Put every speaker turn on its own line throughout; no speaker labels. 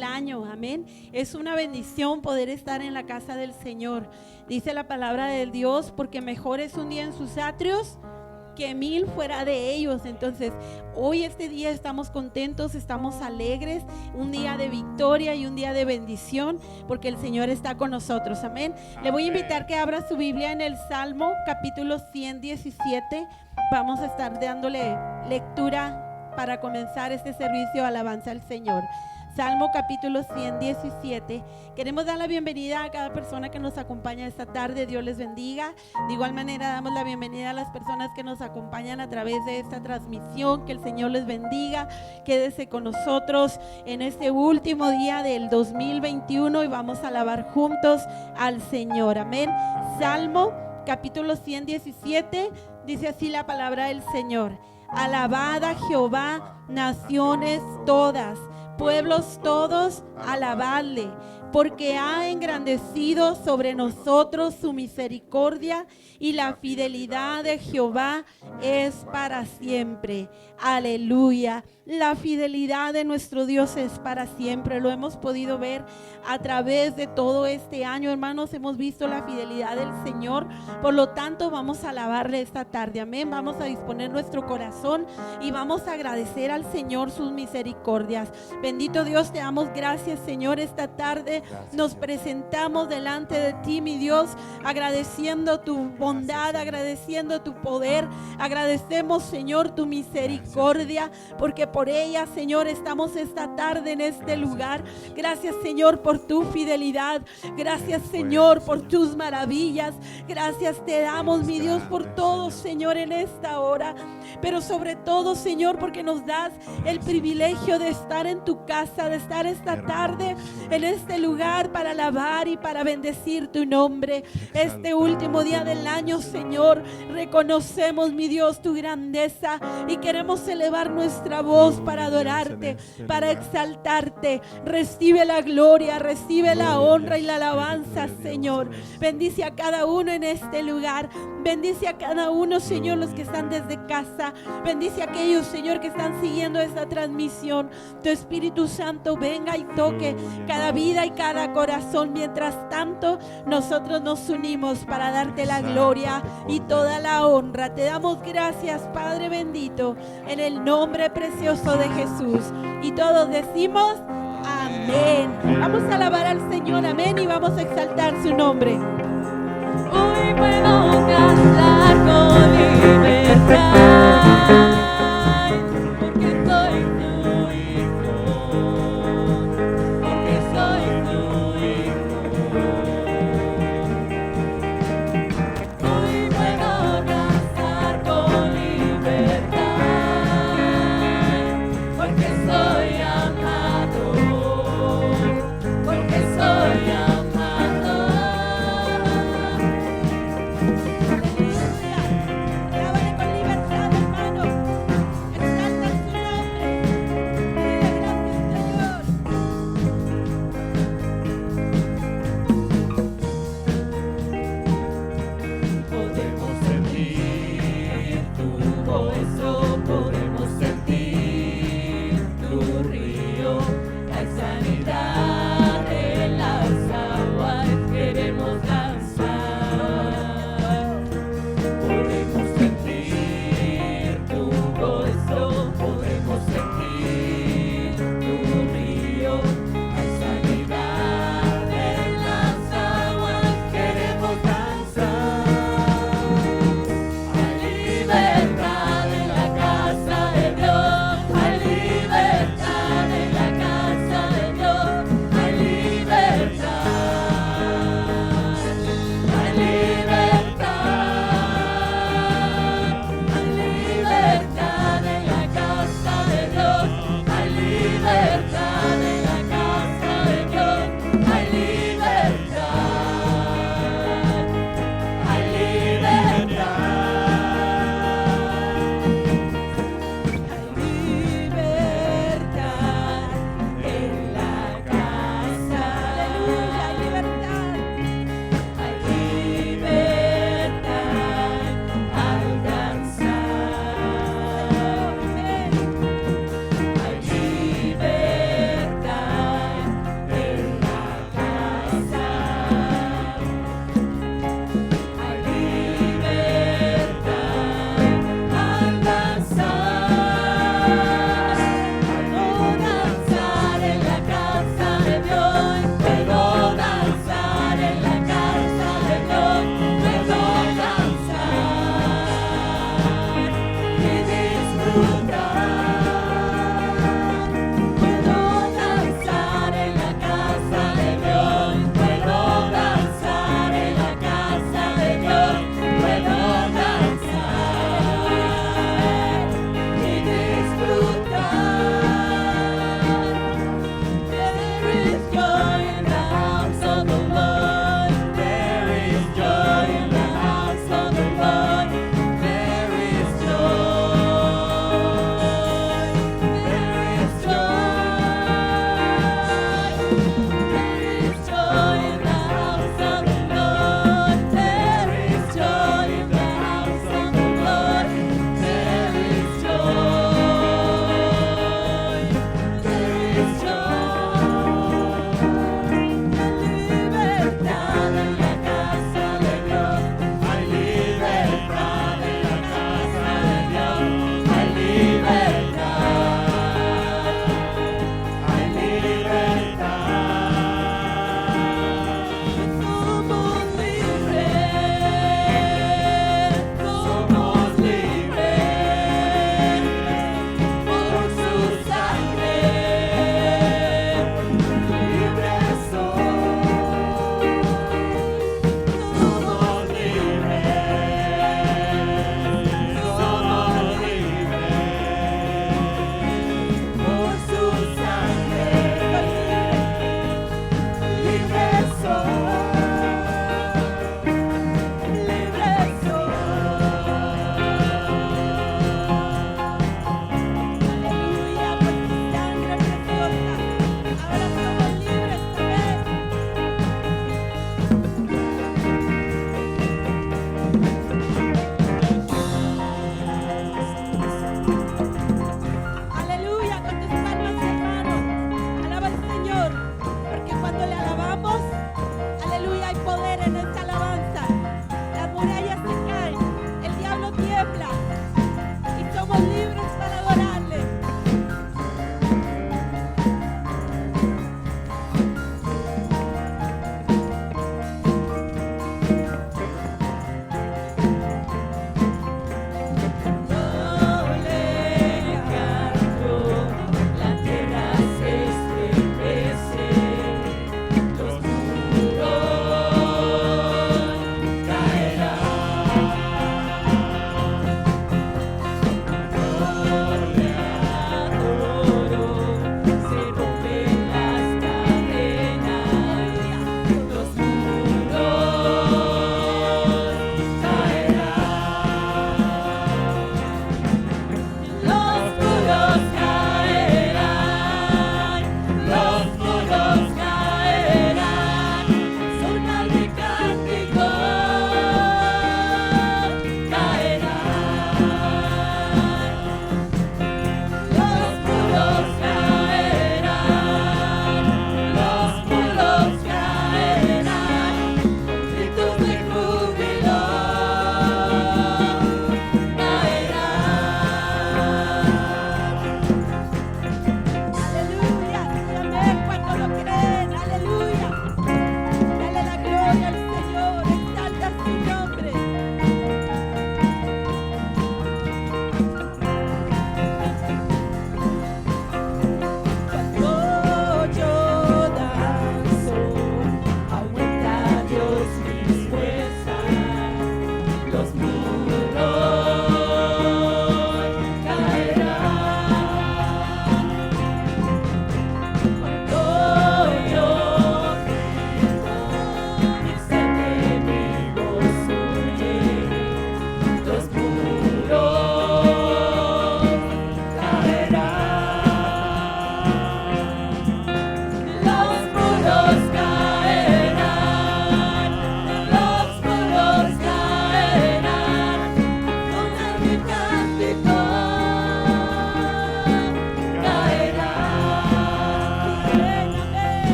del año, amén. Es una bendición poder estar en la casa del Señor. Dice la palabra de Dios, porque mejor es un día en sus atrios que 1000 fuera de ellos. Entonces hoy este día estamos contentos, estamos alegres, un día de victoria y un día de bendición, porque el Señor está con nosotros, amén. Le voy a invitar que abra su Biblia en el Salmo capítulo 117. Vamos a estar dándole lectura para comenzar este servicio de alabanza al Señor. Salmo capítulo 117. Queremos dar la bienvenida a cada persona que nos acompaña esta tarde. Dios les bendiga. De igual manera damos la bienvenida a las personas que nos acompañan a través de esta transmisión. Que el Señor les bendiga. Quédese con nosotros en este último día del 2021 y vamos a alabar juntos al Señor. Amén. Salmo capítulo 117. Dice así la palabra del Señor: alabad a Jehová, naciones todas, pueblos todos, alabadle, porque ha engrandecido sobre nosotros su misericordia, y la fidelidad de Jehová es para siempre. Aleluya. La fidelidad de nuestro Dios es para siempre. Lo hemos podido ver a través de todo este año, hermanos. Hemos visto la fidelidad del Señor. Por lo tanto, vamos a alabarle esta tarde. Amén. Vamos a disponer nuestro corazón y vamos a agradecer al Señor sus misericordias. Bendito Dios, te damos gracias, Señor, esta tarde. Nos presentamos delante de ti, mi Dios, agradeciendo tu bondad, agradeciendo tu poder. Agradecemos, Señor, tu misericordia, porque por ella, Señor, estamos esta tarde en este lugar. Gracias, Señor, por tu fidelidad. Gracias, Señor, por tus maravillas. Gracias te damos, mi Dios, por todo, Señor, en esta hora. Pero sobre todo, Señor, porque nos das el privilegio de estar en tu casa, de estar esta tarde en este lugar para alabar y para bendecir tu nombre. Este último día del año, Señor, reconocemos, mi Dios, tu grandeza y queremos elevar nuestra voz para adorarte, para exaltarte. Recibe la gloria, recibe la honra y la alabanza, Señor. Bendice a cada uno en este lugar. Bendice a cada uno, Señor, los que están desde casa. Bendice a aquellos, Señor, que están siguiendo esta transmisión. Tu Espíritu Santo venga y toque cada vida y cada corazón. Mientras tanto, nosotros nos unimos para darte la gloria y toda la honra. Te damos gracias, Padre bendito, en el nombre precioso de Jesús. Y todos decimos amén. Vamos a alabar al Señor, amén, y vamos a exaltar su nombre. Hoy puedo cantar con libertad. Aleluya. Alábale con libertad, hermano.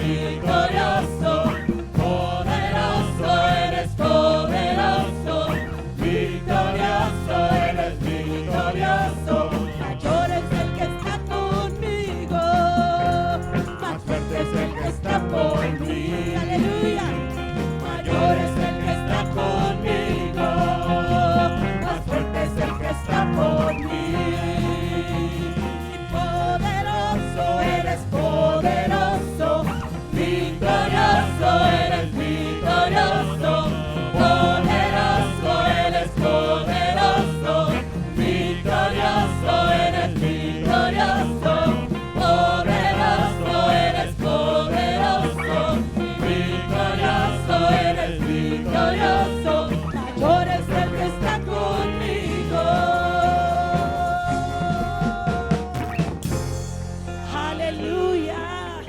victorioso, poderoso, eres poderoso, victorioso, eres victorioso.
Mayor es el que está conmigo,
Más fuerte es el que está por mí.
aleluya.
Mayor es el que está conmigo, más fuerte es el que está por mí. Poderoso, eres poderoso, victorioso, eres victorioso, poderoso, eres poderoso, victorioso, eres victorioso, poderoso, eres poderoso, victorioso, eres victorioso. Mayor es el que está conmigo.
Aleluya.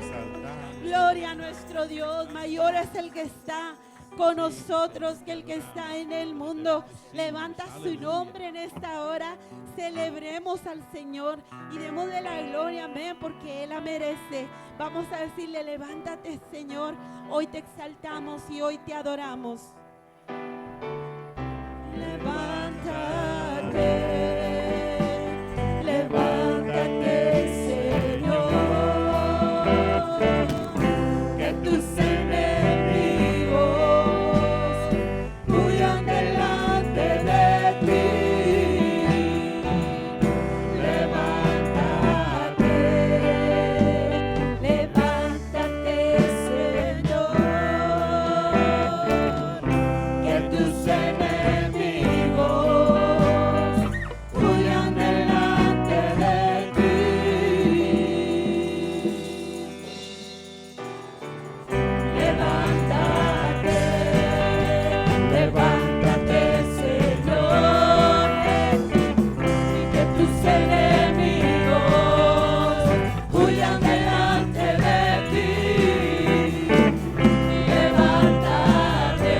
Gloria a nuestro Dios. Mayor es el que está con nosotros que el que está en el mundo. Levanta su nombre en esta hora. Celebremos al Señor y démosle la gloria, amén, porque Él la merece. Vamos a decirle, levántate, Señor. Hoy te exaltamos y hoy te adoramos. Levántate, levántate, Señor,
Que tus enemigos huyan delante de ti. Levántate,
levántate, Señor,
que tus enemigos huyan delante de ti. Levántate, levántate, Señor, y que tus enemigos huyan delante de ti. Levántate,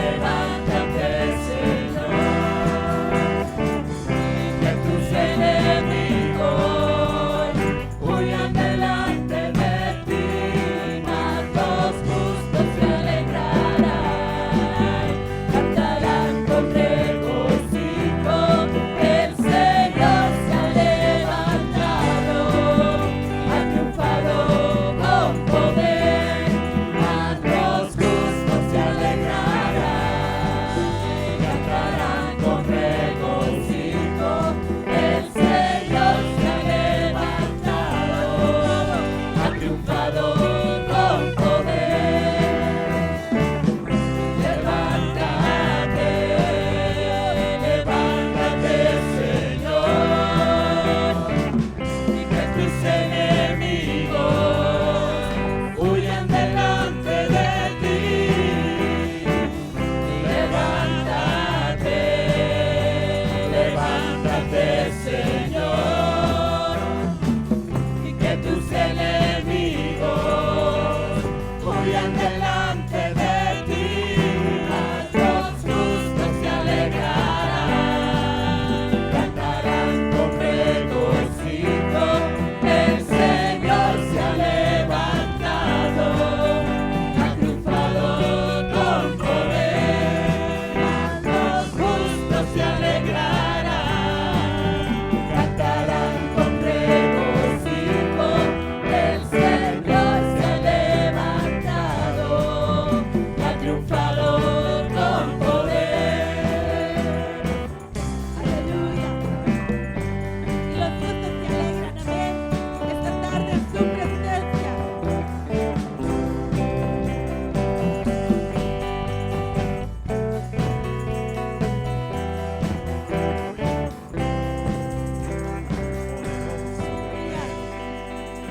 levántate, Señor, y que tus enemigos huyan delante de ti. Mas los justos se alegrarán, cantarán con regocijo. El Señor se ha levantado, ha triunfado con poder. Mas los justos se alegrarán, cantarán con regocijo. El Señor se ha levantado, ha triunfado con poder. Levántate, levántate, Señor, y que tus enemigos huyan delante de ti. Levántate, levántate, Señor, y que tus enemigos huyan delante de ti. Mas los justos se alegrarán, cantarán con regocijo. El Señor se ha levantado, ha triunfado con poder. Mas los justos se alegrarán, cantarán con regocijo. El Señor se ha levantado, ha triunfado con poder.
aleluya. Y los justos se alegran, amén, esta tarde en su presencia.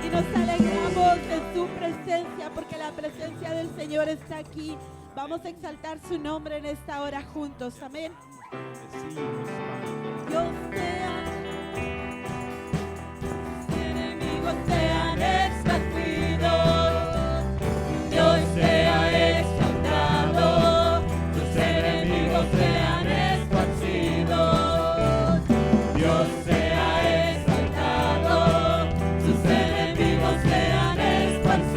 Y nos alegramos en su presencia porque la presencia del Señor está aquí. Vamos a exaltar su nombre en esta hora juntos, amén. Dios sea, tus enemigos sean esparcidos,
Dios sea exaltado, tus enemigos sean esparcidos. Dios sea exaltado, tus enemigos sean esparcidos.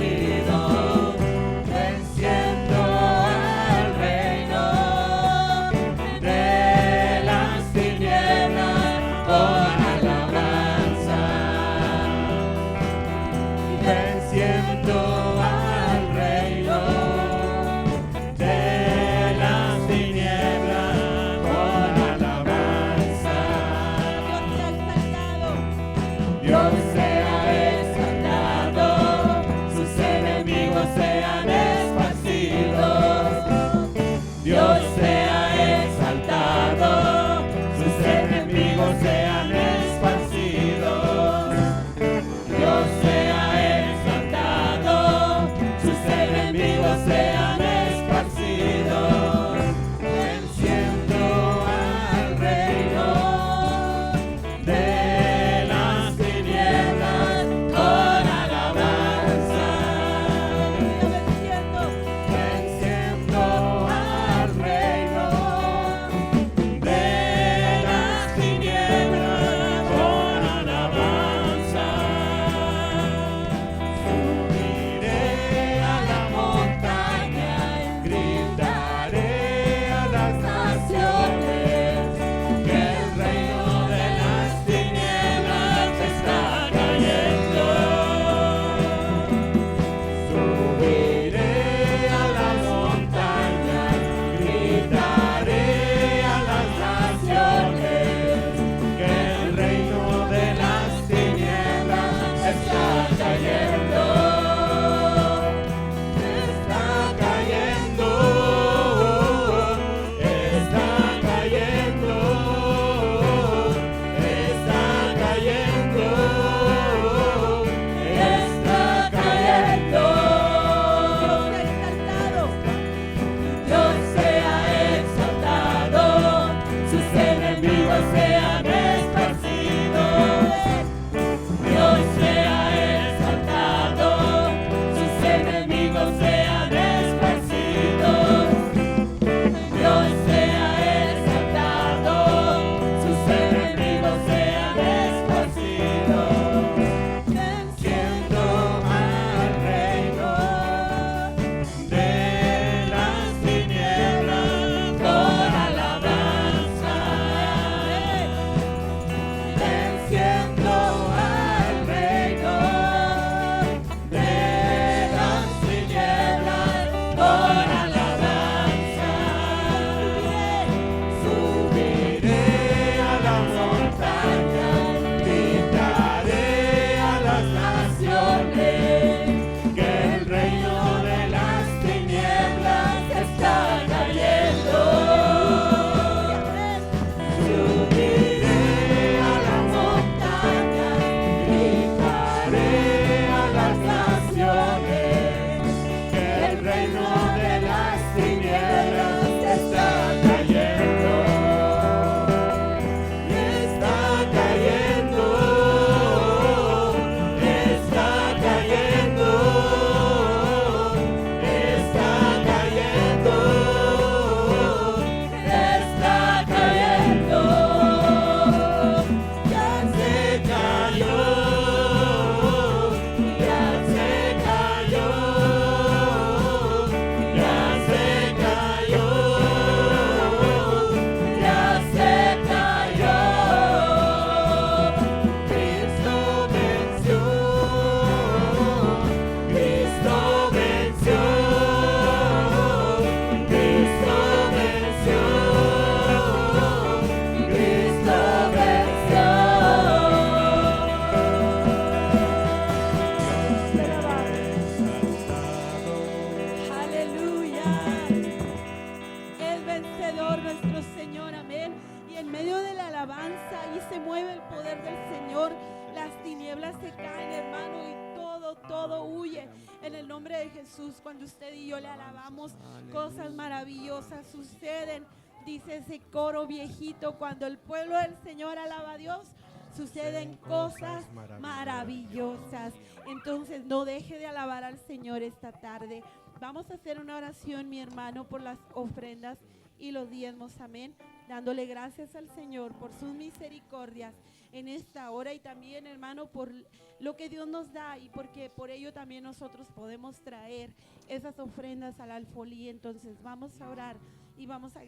Padre, en el nombre de Jesús, cuando usted y yo le alabamos, cosas maravillosas suceden. Dice ese coro viejito, cuando el pueblo del Señor alaba a Dios, suceden cosas maravillosas. Entonces no deje de alabar al Señor esta tarde. Vamos a hacer una oración, mi hermano, por las ofrendas y los diezmos, amén, dándole gracias al Señor por sus misericordias en esta hora, y también, hermano, por lo que Dios nos da, y porque por ello también nosotros podemos traer esas ofrendas al alfolí. Entonces vamos a orar y vamos a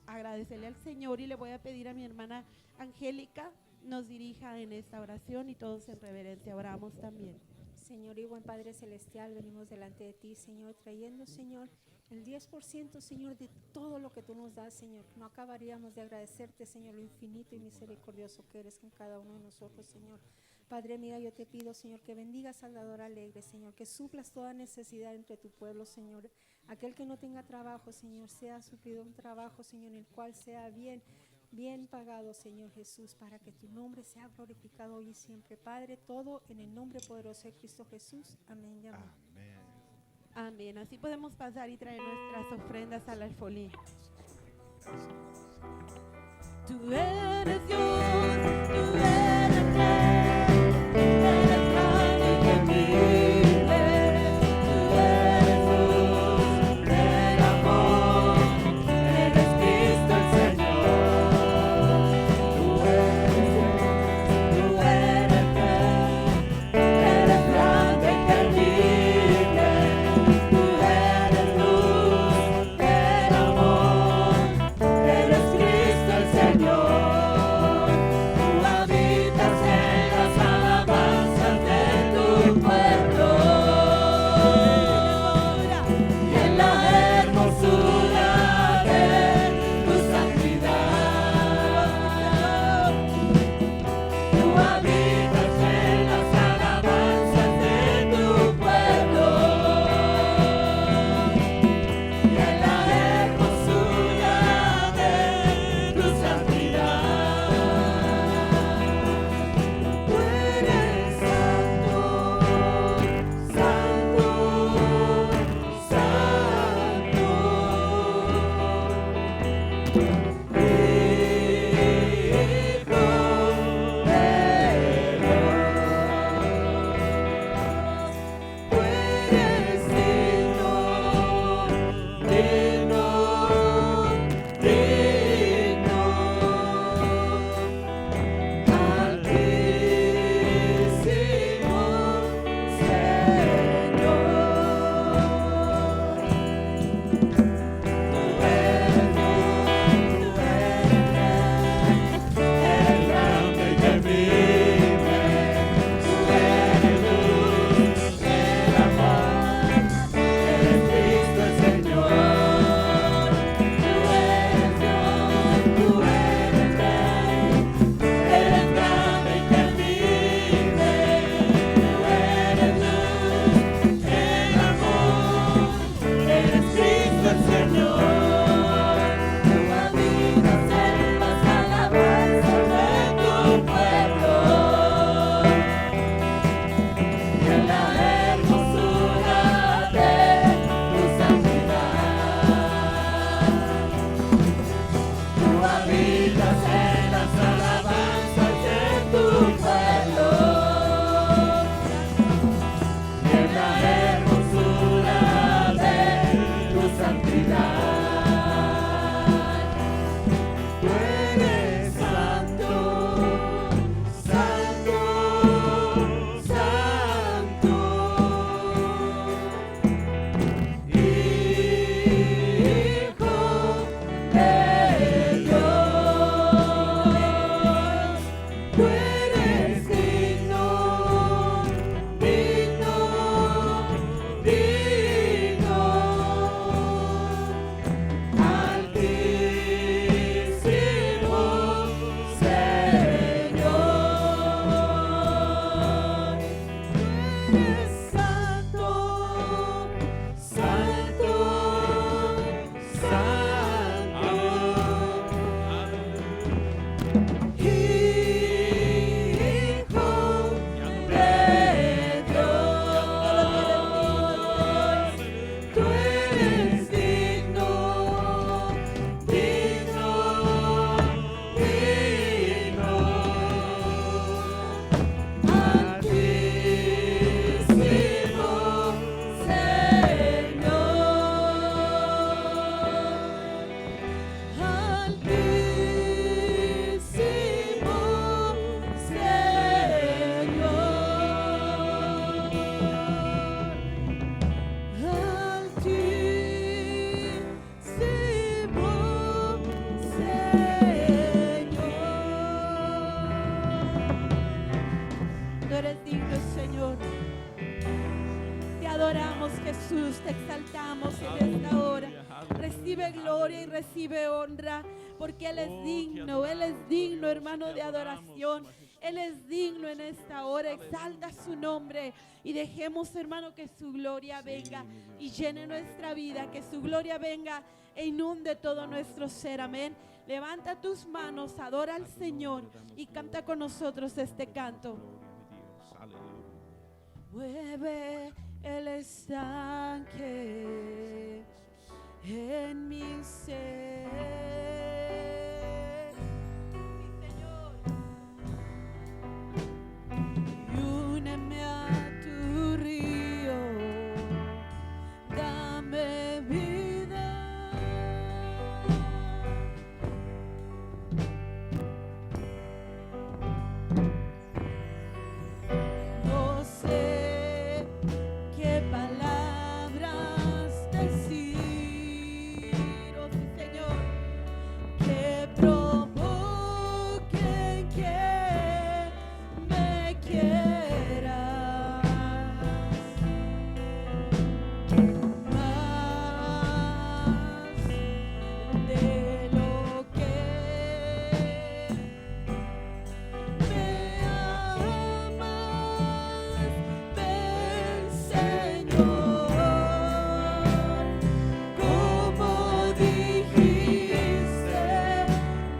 agradecerle al Señor, y le voy a pedir a mi hermana Angélica nos dirija en esta oración, y todos en reverencia oramos también.
Señor y buen Padre Celestial, venimos delante de ti, Señor, trayendo, Señor, el 10%, Señor, de todo lo que tú nos das, Señor. No acabaríamos de agradecerte, Señor, lo infinito y misericordioso que eres con cada uno de nosotros, Señor. Padre, mira, yo te pido, Señor, que bendigas Salvador Alegre, Señor, que suplas toda necesidad entre tu pueblo, Señor. Aquel que no tenga trabajo, Señor, sea suplido un trabajo, Señor, en el cual sea bien pagado, Señor Jesús, para que tu nombre sea glorificado hoy y siempre. Padre, todo en el nombre poderoso de Cristo Jesús. Amén y amén.
Amén.
Amén. Así podemos pasar y traer nuestras ofrendas al alfolí. Tú eres Dios, tú eres Rey, eres grande y temible. Tú eres luz del amor, eres Cristo el Señor. Tú eres Rey, eres grande y temible. Tú eres luz del amor, eres Cristo el Señor. adoramos, Jesús, te exaltamos en esta hora. Recibe gloria y recibe honra, porque Él es digno, hermano, de adoración. Él es digno en esta hora. Exalta su nombre y dejemos, hermano, que su gloria venga y llene nuestra vida, que su gloria venga e inunde todo nuestro ser. Amén. Levanta tus manos, adora al Señor y canta con nosotros este canto. Mueve el estanque en mi ser. Sí, Señor. Y úneme a tu río, dame vida. No sé qué palabras decir, oh sí, Señor, que provoquen que me quieras más de lo que me amas. Ven, Señor, como dijiste,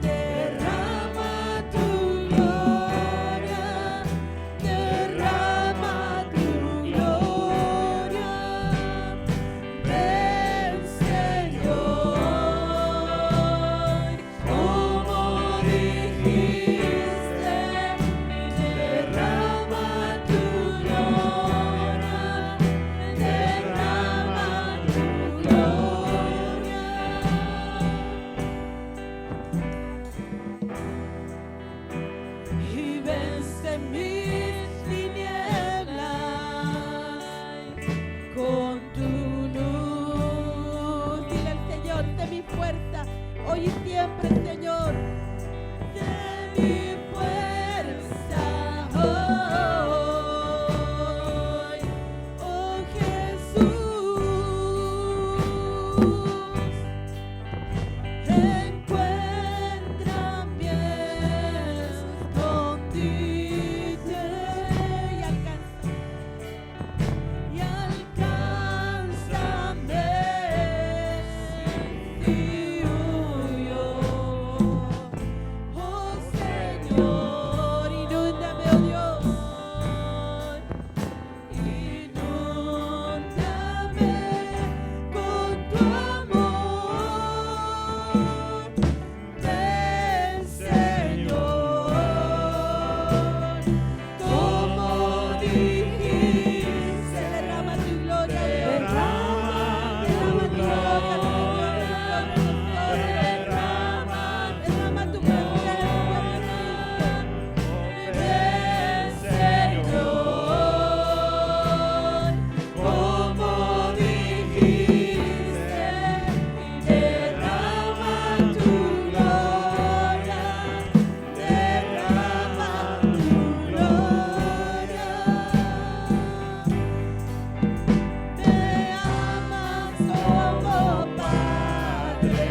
derrama tu gloria, derrama tu gloria. Ven, Señor, como dijiste, derrama tu gloria, derrama tu gloria. Y vence mis tinieblas con tu luz. Dile al Señor, sé mi fuerza, hoy y siempre, Señor. Sé mi fuerza hoy, oh Jesús. Encuéntrame, escondite y alcánzame si huyo. Oh Señor, inúndame, oh Dios, inúndame con tu amor. Ven, Señor, como dijiste, derrama tu gloria, derrama tu gloria, derrama tu presencia. Ven, Señor, como dijiste, derrama tu gloria, derrama tu gloria. Me amas como Padre,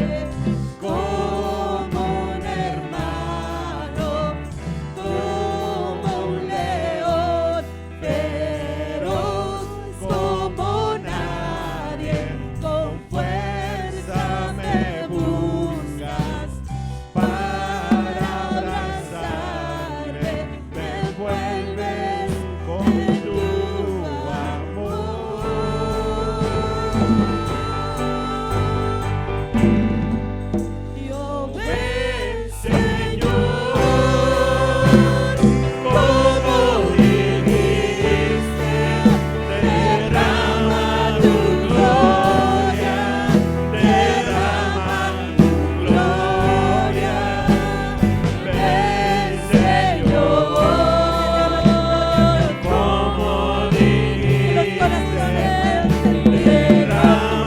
como un hermano, como un león feroz, como nadie, con fuerza me buscas para abrazarme, me envuelves con tu amor. Yo ven, Señor, como dijiste, derrama tu gloria, derrama tu gloria. Ven, Señor, como dijiste, derrama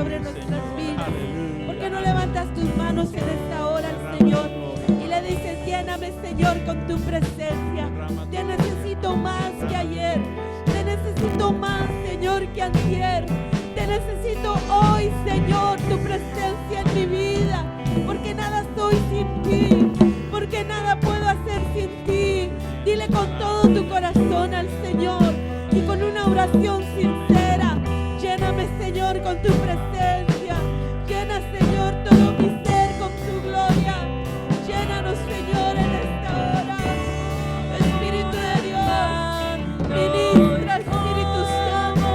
sobre nuestras vidas. ¿Por qué no levantas tus manos en esta hora al Señor y le dices, lléname, Señor, con tu presencia? Te necesito más que ayer. Te necesito más, Señor, que antier. Te necesito hoy, Señor, tu presencia en mi vida. Porque nada soy sin ti. Porque nada puedo hacer sin ti. Dile con todo tu corazón al Señor y con una oración sincera. Lléname, Señor, con tu presencia. Llena, Señor, todo mi ser con tu gloria. Llénanos, Señor, en esta hora. Espíritu de Dios, ministra, Espíritu Santo.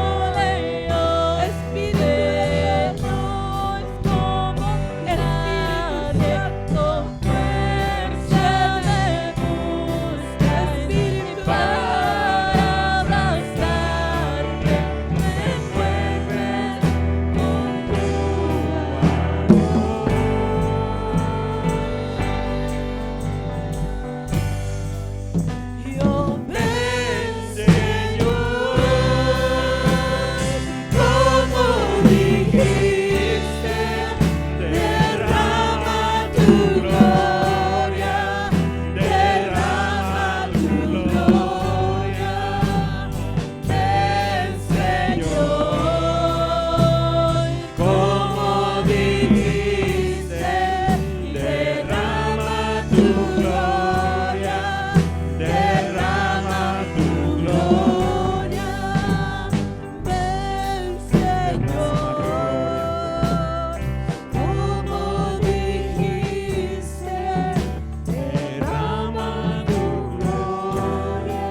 Espíritu de Dios, Espíritu Santo. Espíritu de Yo ven, Señor, como dijiste, derrama tu gloria, derrama tu gloria. Ven, Señor, como dijiste, derrama tu gloria. Derrama tu gloria, ven, Señor, como dijiste, derrama tu gloria,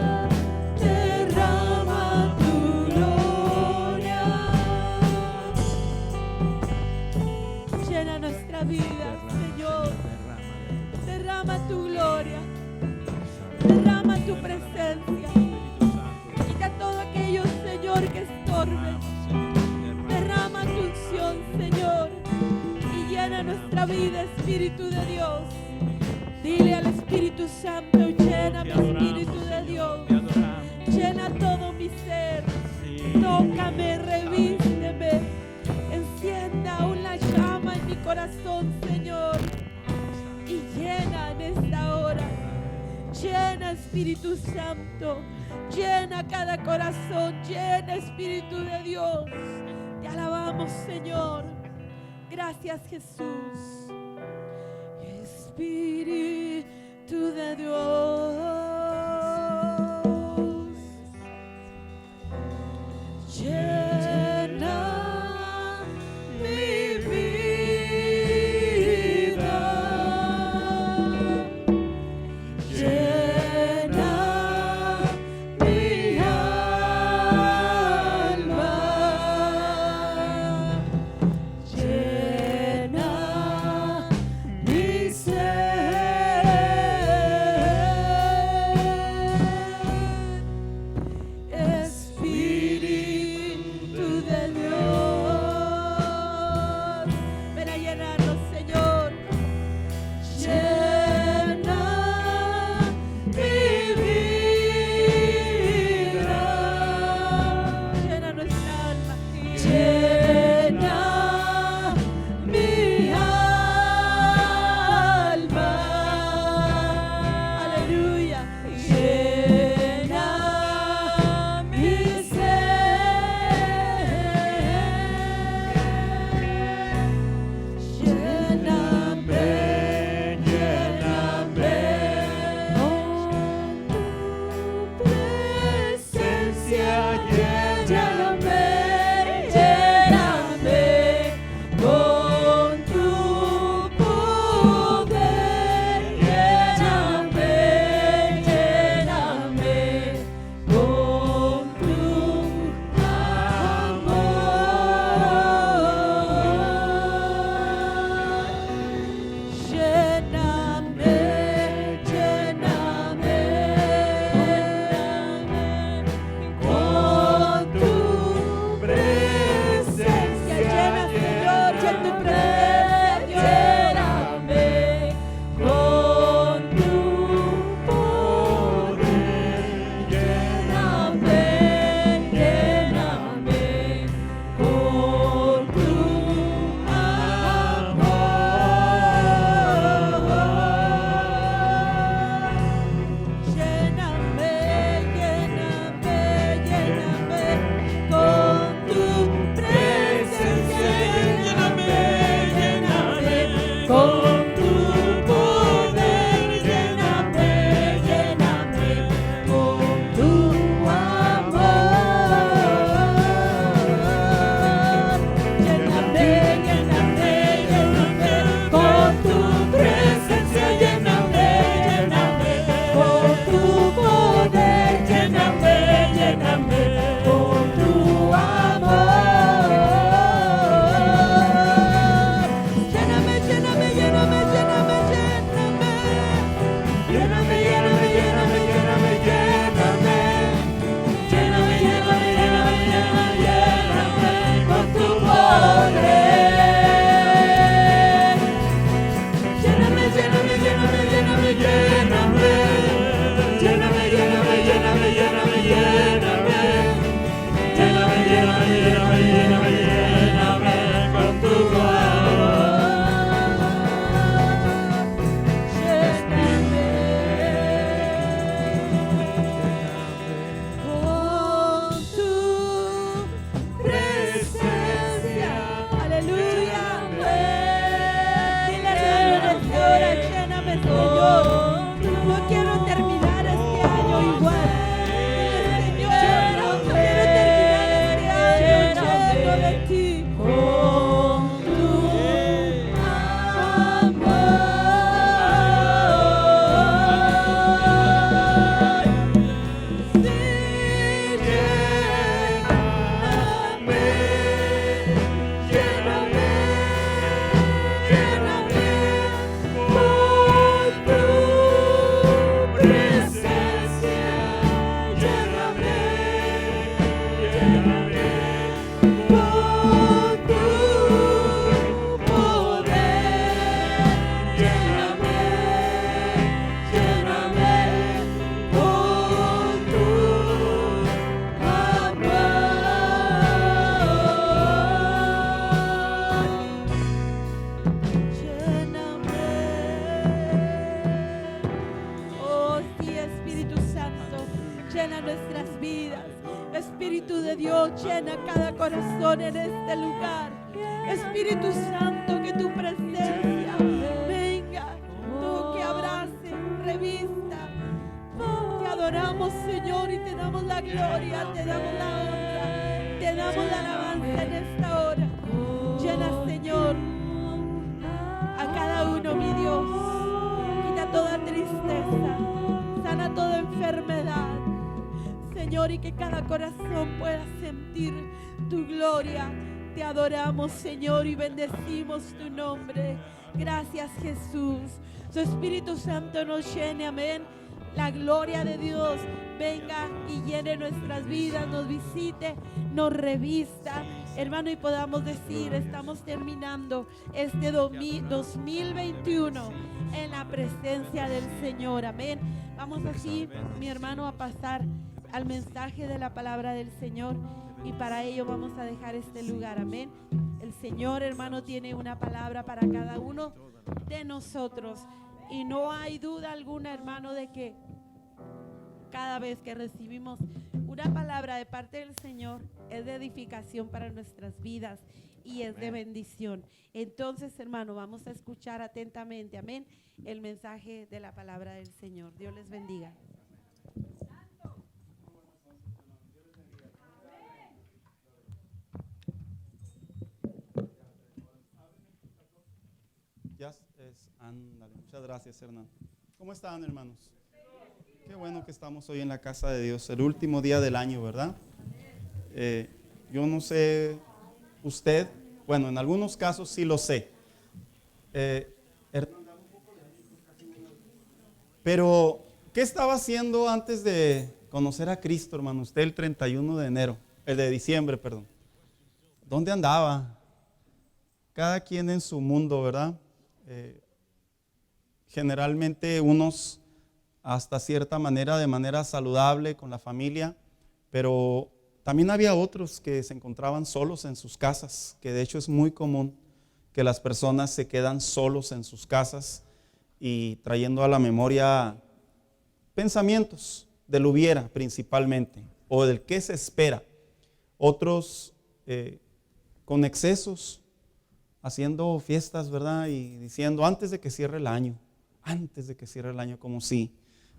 derrama tu gloria. Llena nuestra vida, Señor, derrama tu gloria. Derrama tu presencia. Quita todo aquello, Señor, que estorbe. Derrama tu unción, Señor. Y llena nuestra vida, Espíritu de Dios. Dile al Espíritu Santo, llena mi Espíritu de Dios. Llena todo mi ser. Tócame, revísteme. Encienda aún la llama en mi corazón, Señor. Y llena en esta hora. Llena, Espíritu Santo, llena cada corazón, llena, Espíritu de Dios. Te alabamos, Señor. Gracias, Jesús. Espíritu de Dios, llena mi vida. Llena mi alma, llena mi ser, Espíritu
con tu poder. Lléname, lléname con tu
Oh, sí, Espíritu Santo, llena nuestras vidas. Espíritu de Dios, llena cada corazón en este lugar. Espíritu Santo, que tu presencia venga, toque, abrace, revista. Te adoramos, Señor, y te damos la gloria, te damos la honra, te damos la alabanza en esta hora. Llena, Señor, a cada uno, mi Dios. Quita toda tristeza, sana toda enfermedad, Señor, y que cada corazón pueda sentir tu gloria. Te adoramos, Señor, y bendecimos tu nombre. Gracias, Jesús. Su Espíritu Santo nos llene, amén. La gloria de Dios venga y llene nuestras vidas, nos visite, nos revista, hermano, y podamos decir, estamos terminando este 2021 en la presencia del Señor, amén. Vamos así, mi hermano, a pasar al mensaje de la palabra del Señor, y para ello vamos a dejar este lugar, amén. El Señor, hermano, tiene una palabra para cada uno de nosotros. Y no hay duda alguna, hermano, de que cada vez que recibimos una palabra de parte del Señor es de edificación para nuestras vidas y es de bendición. Entonces, hermano, vamos a escuchar atentamente, amén, el mensaje de la palabra del Señor. Dios les bendiga.
Ándale, muchas gracias, Hernán. ¿Cómo están, hermanos? Qué bueno que estamos hoy en la casa de Dios, el último día del año, ¿verdad? Yo no sé usted, bueno, en algunos casos sí lo sé. Pero, ¿qué estaba haciendo antes de conocer a Cristo, hermano? Usted el 31 de enero, el de diciembre, perdón. ¿Dónde andaba? Cada quien en su mundo, ¿verdad? Generalmente unos hasta cierta manera, de manera saludable con la familia, pero también había otros que se encontraban solos en sus casas, que de hecho es muy común que las personas se quedan solos en sus casas y trayendo a la memoria pensamientos del hubiera principalmente, o del qué se espera. Otros con excesos, haciendo fiestas, ¿verdad? Y diciendo antes de que cierre el año, como si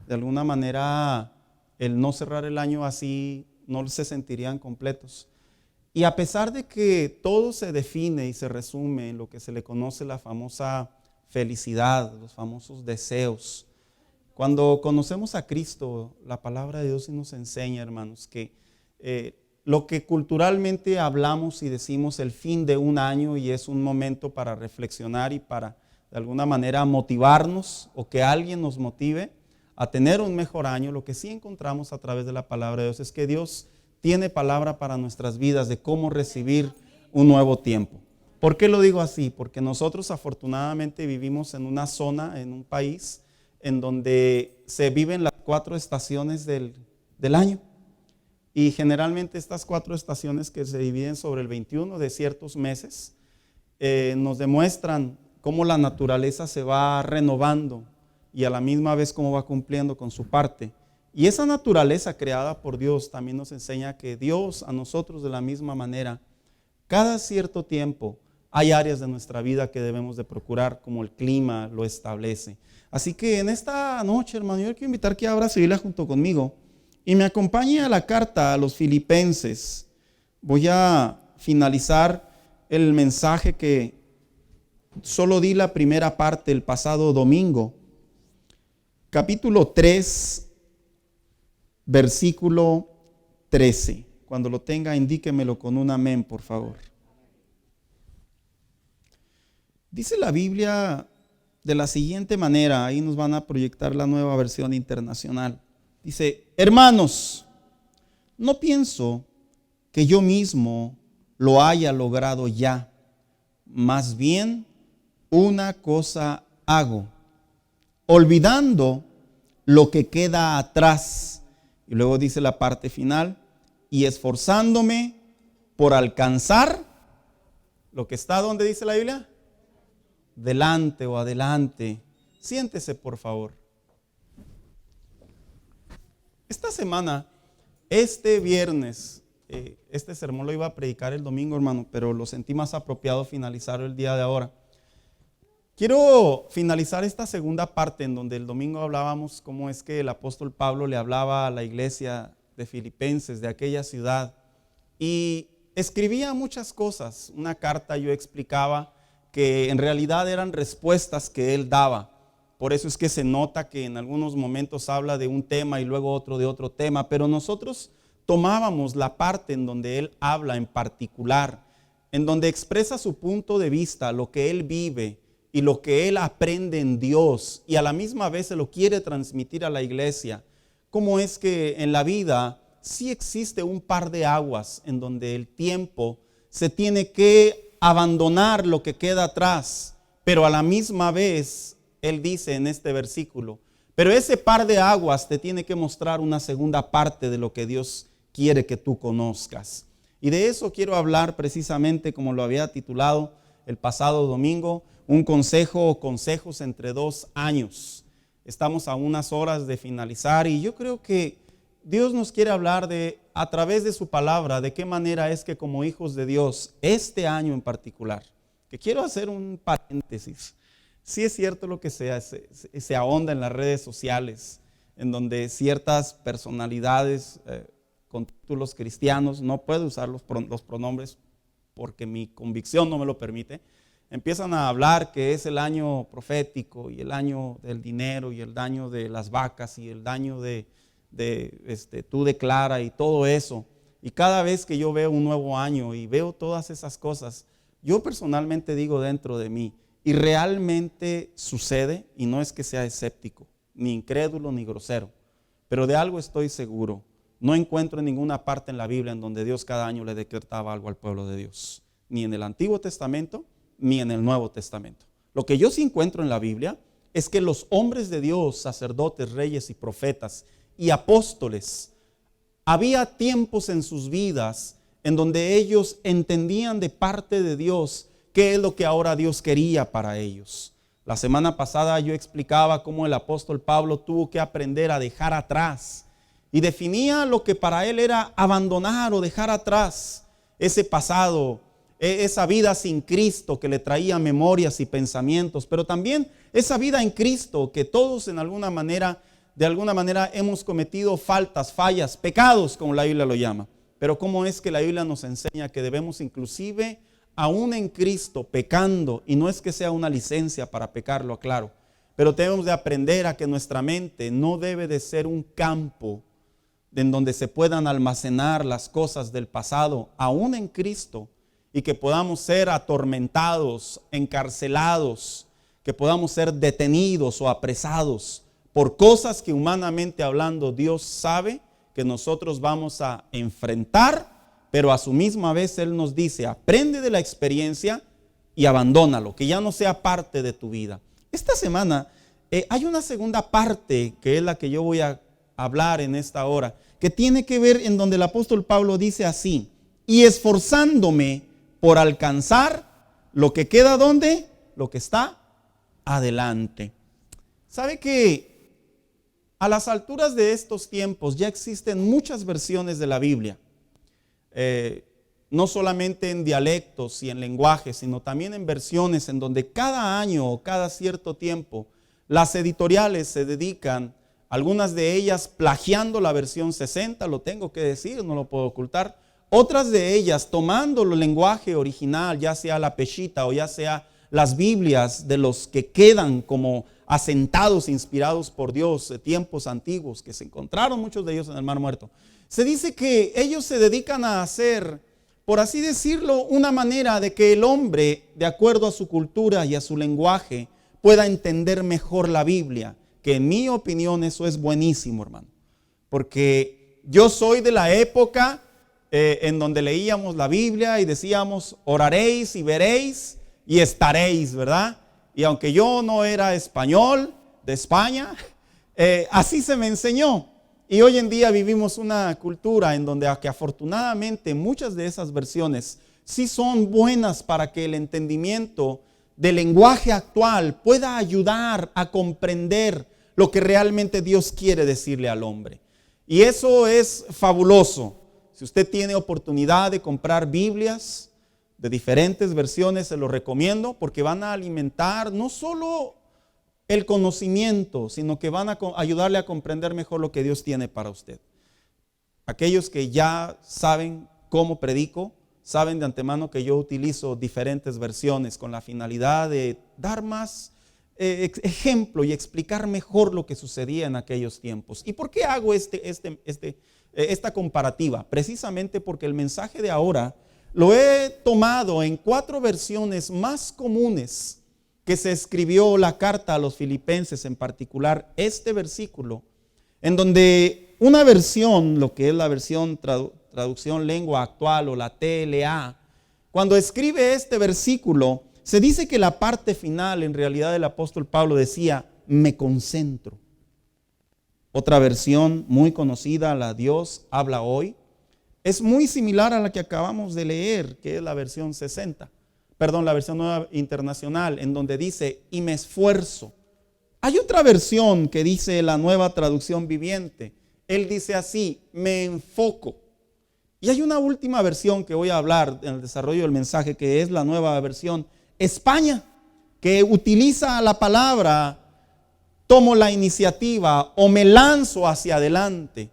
de alguna manera el no cerrar el año así no se sentirían completos. Y a pesar de que todo se define y se resume en lo que se le conoce la famosa felicidad, los famosos deseos, cuando conocemos a Cristo, la palabra de Dios sí nos enseña, hermanos, que lo que culturalmente hablamos y decimos el fin de un año, y es un momento para reflexionar y para de alguna manera motivarnos, o que alguien nos motive a tener un mejor año, lo que sí encontramos a través de la palabra de Dios es que Dios tiene palabra para nuestras vidas de cómo recibir un nuevo tiempo. ¿Por qué lo digo así? Porque nosotros afortunadamente vivimos en una zona, en un país en donde se viven las 4 estaciones del año. Y generalmente estas 4 estaciones, que se dividen sobre el 21 de ciertos meses, nos demuestran cómo la naturaleza se va renovando y a la misma vez cómo va cumpliendo con su parte. Y esa naturaleza creada por Dios también nos enseña que Dios a nosotros de la misma manera, cada cierto tiempo hay áreas de nuestra vida que debemos de procurar, como el clima lo establece. Así que en esta noche, hermano, yo quiero invitar que abra su Biblia junto conmigo y me acompañe a la carta a los Filipenses. Voy a finalizar el mensaje que solo di la primera parte el pasado domingo. Capítulo 3, versículo 13. Cuando lo tenga, indíquemelo con un amén, por favor. Dice la Biblia de la siguiente manera, ahí nos van a proyectar la nueva versión internacional. Dice: hermanos, no pienso que yo mismo lo haya logrado ya. Más bien, una cosa hago, olvidando lo que queda atrás. Y luego dice la parte final, y esforzándome por alcanzar lo que está, ¿dónde dice la Biblia? Delante o adelante. Siéntese, por favor. Esta semana, este viernes, este sermón lo iba a predicar el domingo, hermano, pero lo sentí más apropiado finalizar el día de ahora. Quiero finalizar esta segunda parte en donde el domingo hablábamos cómo es que el apóstol Pablo le hablaba a la iglesia de Filipenses, de aquella ciudad, y escribía muchas cosas. Una carta yo explicaba que en realidad eran respuestas que él daba. Por eso es que se nota que en algunos momentos habla de un tema y luego otro de otro tema, pero nosotros tomábamos la parte en donde él habla en particular, en donde expresa su punto de vista, lo que él vive y lo que él aprende en Dios, y a la misma vez se lo quiere transmitir a la iglesia. Cómo es que en la vida sí existe un par de aguas en donde el tiempo se tiene que abandonar lo que queda atrás, pero a la misma vez él dice en este versículo, pero ese par de aguas te tiene que mostrar una segunda parte de lo que Dios quiere que tú conozcas. Y de eso quiero hablar precisamente como lo había titulado el pasado domingo, un consejo o consejos entre 2 años. Estamos a unas horas de finalizar y yo creo que Dios nos quiere hablar a través de su palabra, de qué manera es que como hijos de Dios, este año en particular, que quiero hacer un paréntesis. Sí es cierto lo que se ahonda en las redes sociales, en donde ciertas personalidades con títulos cristianos, no puedo usar los pronombres porque mi convicción no me lo permite, empiezan a hablar que es el año profético y el año del dinero y el año de las vacas y el año de tú declara y todo eso. Y cada vez que yo veo un nuevo año y veo todas esas cosas, yo personalmente digo dentro de mí, y realmente sucede, y no es que sea escéptico, ni incrédulo, ni grosero, pero de algo estoy seguro. No encuentro en ninguna parte en la Biblia en donde Dios cada año le decretaba algo al pueblo de Dios, ni en el Antiguo Testamento, ni en el Nuevo Testamento. Lo que yo sí encuentro en la Biblia es que los hombres de Dios, sacerdotes, reyes y profetas y apóstoles, había tiempos en sus vidas en donde ellos entendían de parte de Dios qué es lo que ahora Dios quería para ellos. La semana pasada yo explicaba cómo el apóstol Pablo tuvo que aprender a dejar atrás y definía lo que para él era abandonar o dejar atrás ese pasado, esa vida sin Cristo que le traía memorias y pensamientos, pero también esa vida en Cristo que todos de alguna manera hemos cometido faltas, fallas, pecados, como la Biblia lo llama. Pero cómo es que la Biblia nos enseña que debemos inclusive, aún en Cristo, pecando, y no es que sea una licencia para pecar, lo aclaro, pero debemos de aprender a que nuestra mente no debe de ser un campo en donde se puedan almacenar las cosas del pasado, aún en Cristo, y que podamos ser atormentados, encarcelados, que podamos ser detenidos o apresados por cosas que humanamente hablando Dios sabe que nosotros vamos a enfrentar, pero a su misma vez Él nos dice, aprende de la experiencia y abandónalo, que ya no sea parte de tu vida. Esta semana hay una segunda parte que es la que yo voy a hablar en esta hora, que tiene que ver en donde el apóstol Pablo dice así, y esforzándome por alcanzar lo que queda ¿dónde? Lo que está adelante. ¿Sabe que a las alturas de estos tiempos ya existen muchas versiones de la Biblia? No solamente en dialectos y en lenguajes, sino también en versiones en donde cada año o cada cierto tiempo las editoriales se dedican, algunas de ellas plagiando la versión 60, lo tengo que decir, no lo puedo ocultar, otras de ellas tomando el lenguaje original, ya sea la Peshita o ya sea las Biblias de los que quedan como asentados, inspirados por Dios de tiempos antiguos, que se encontraron muchos de ellos en el Mar Muerto. Se dice que ellos se dedican a hacer, por así decirlo, una manera de que el hombre, de acuerdo a su cultura y a su lenguaje, pueda entender mejor la Biblia, que en mi opinión eso es buenísimo, hermano, porque yo soy de la época en donde leíamos la Biblia y decíamos, oraréis y veréis y estaréis, ¿verdad? Y aunque yo no era español de España, así se me enseñó. Y hoy en día vivimos una cultura en donde, que afortunadamente muchas de esas versiones sí son buenas para que el entendimiento del lenguaje actual pueda ayudar a comprender lo que realmente Dios quiere decirle al hombre. Y eso es fabuloso. Si usted tiene oportunidad de comprar Biblias de diferentes versiones, se lo recomiendo porque van a alimentar no solo el conocimiento, sino que van a ayudarle a comprender mejor lo que Dios tiene para usted. Aquellos que ya saben cómo predico, saben de antemano que yo utilizo diferentes versiones con la finalidad de dar más ejemplo y explicar mejor lo que sucedía en aquellos tiempos. ¿Y por qué hago esta comparativa? Precisamente porque el mensaje de ahora lo he tomado en 4 versiones más comunes que se escribió la carta a los filipenses, en particular este versículo, en donde una versión, lo que es la versión traducción lengua actual o la TLA, cuando escribe este versículo, se dice que la parte final, en realidad el apóstol Pablo decía, me concentro. Otra versión muy conocida, la Dios habla hoy, es muy similar a la que acabamos de leer, que es la versión 60. La versión nueva internacional, en donde dice, y me esfuerzo. Hay otra versión que dice la nueva traducción viviente. Él dice así, me enfoco. Y hay una última versión que voy a hablar en el desarrollo del mensaje, que es la nueva versión España, que utiliza la palabra, tomo la iniciativa o me lanzo hacia adelante.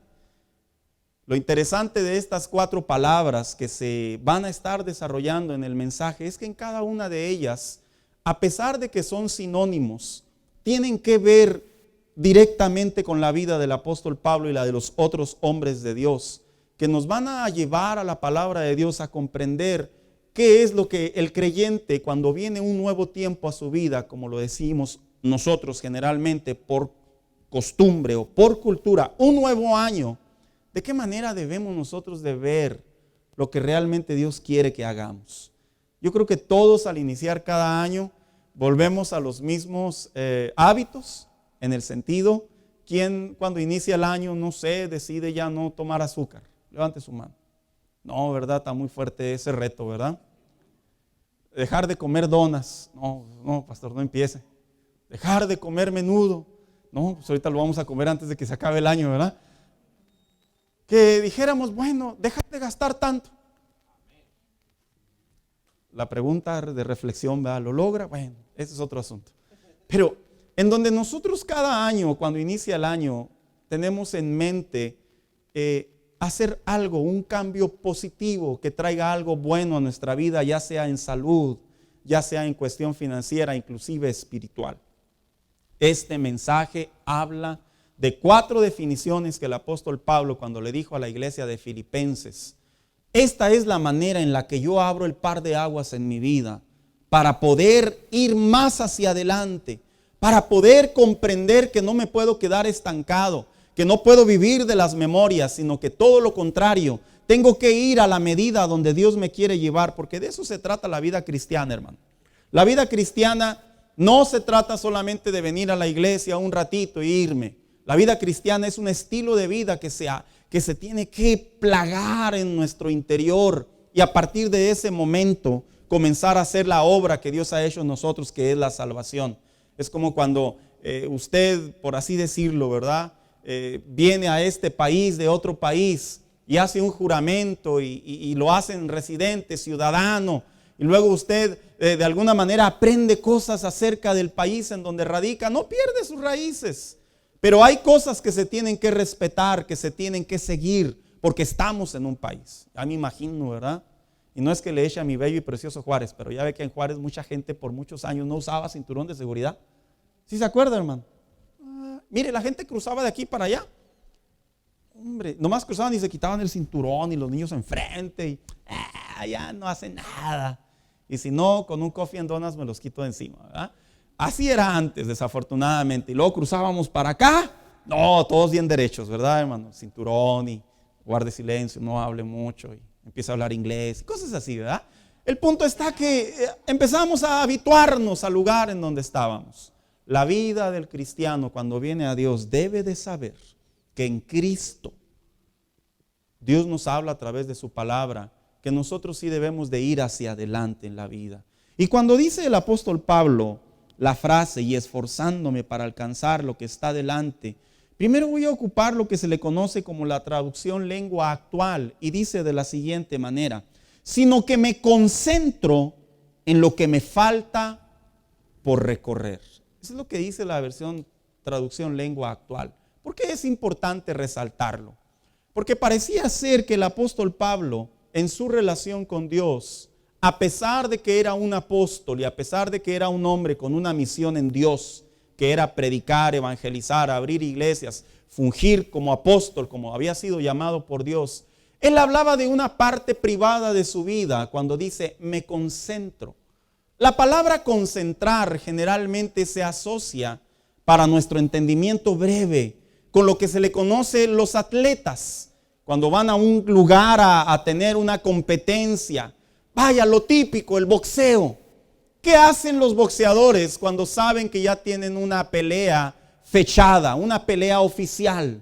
Lo interesante de estas 4 palabras que se van a estar desarrollando en el mensaje es que en cada una de ellas, a pesar de que son sinónimos, tienen que ver directamente con la vida del apóstol Pablo y la de los otros hombres de Dios, que nos van a llevar a la palabra de Dios a comprender qué es lo que el creyente, cuando viene un nuevo tiempo a su vida, como lo decimos nosotros generalmente por costumbre o por cultura, un nuevo año, ¿de qué manera debemos nosotros de ver lo que realmente Dios quiere que hagamos? Yo creo que todos al iniciar cada año volvemos a los mismos hábitos, en el sentido, ¿quién cuando inicia el año, no sé, decide ya no tomar azúcar? Levante su mano. No, ¿verdad? Está muy fuerte ese reto, ¿verdad? Dejar de comer donas. No, pastor, no empiece. Dejar de comer menudo. No, pues ahorita lo vamos a comer antes de que se acabe el año, ¿verdad? Que dijéramos, bueno, deja de gastar tanto. La pregunta de reflexión, ¿verdad? ¿Lo logra? Bueno, ese es otro asunto. Pero en donde nosotros cada año, cuando inicia el año, tenemos en mente hacer algo, un cambio positivo que traiga algo bueno a nuestra vida, ya sea en salud, ya sea en cuestión financiera, inclusive espiritual. Este mensaje habla de 4 definiciones que el apóstol Pablo, cuando le dijo a la iglesia de Filipenses, esta es la manera en la que yo abro el par de aguas en mi vida para poder ir más hacia adelante, para poder comprender que no me puedo quedar estancado, que no puedo vivir de las memorias, sino que todo lo contrario, tengo que ir a la medida donde Dios me quiere llevar, porque de eso se trata la vida cristiana, hermano. La vida cristiana no se trata solamente de venir a la iglesia un ratito e irme. La vida cristiana es un estilo de vida que se tiene que plagar en nuestro interior y a partir de ese momento comenzar a hacer la obra que Dios ha hecho en nosotros, que es la salvación. Es como cuando usted, por así decirlo, ¿verdad? Viene a este país de otro país y hace un juramento y lo hacen residente, ciudadano, y luego usted de alguna manera aprende cosas acerca del país en donde radica, no pierde sus raíces. Pero hay cosas que se tienen que respetar, que se tienen que seguir, porque estamos en un país. Ya me imagino, ¿verdad? Y no es que le eche a mi bello y precioso Juárez, pero ya ve que en Juárez mucha gente por muchos años no usaba cinturón de seguridad. ¿Sí se acuerda, hermano? Mire, la gente cruzaba de aquí para allá. Hombre, nomás cruzaban y se quitaban el cinturón y los niños enfrente y ya no hacen nada. Y si no, con un coffee and donuts me los quito de encima, ¿verdad? Así era antes, desafortunadamente. Y luego cruzábamos para acá. No, todos bien derechos, ¿verdad, hermano? Cinturón y guarde silencio, no hable mucho. empieza a hablar inglés, cosas así, ¿verdad? El punto está que empezamos a habituarnos al lugar en donde estábamos. La vida del cristiano cuando viene a Dios debe de saber que en Cristo Dios nos habla a través de su palabra, que nosotros sí debemos de ir hacia adelante en la vida. Y cuando dice el apóstol Pablo la frase, y esforzándome para alcanzar lo que está delante, primero voy a ocupar lo que se le conoce como la traducción lengua actual, y dice de la siguiente manera: sino que me concentro en lo que me falta por recorrer. Eso es lo que dice la versión traducción lengua actual. ¿Por qué es importante resaltarlo? Porque parecía ser que el apóstol Pablo, en su relación con Dios, a pesar de que era un apóstol y a pesar de que era un hombre con una misión en Dios, que era predicar, evangelizar, abrir iglesias, fungir como apóstol, como había sido llamado por Dios, él hablaba de una parte privada de su vida cuando dice, me concentro. La palabra concentrar generalmente se asocia, para nuestro entendimiento breve, con lo que se le conoce los atletas. Cuando van a un lugar a tener una competencia, vaya, lo típico, el boxeo. ¿Qué hacen los boxeadores cuando saben que ya tienen una pelea fechada, una pelea oficial?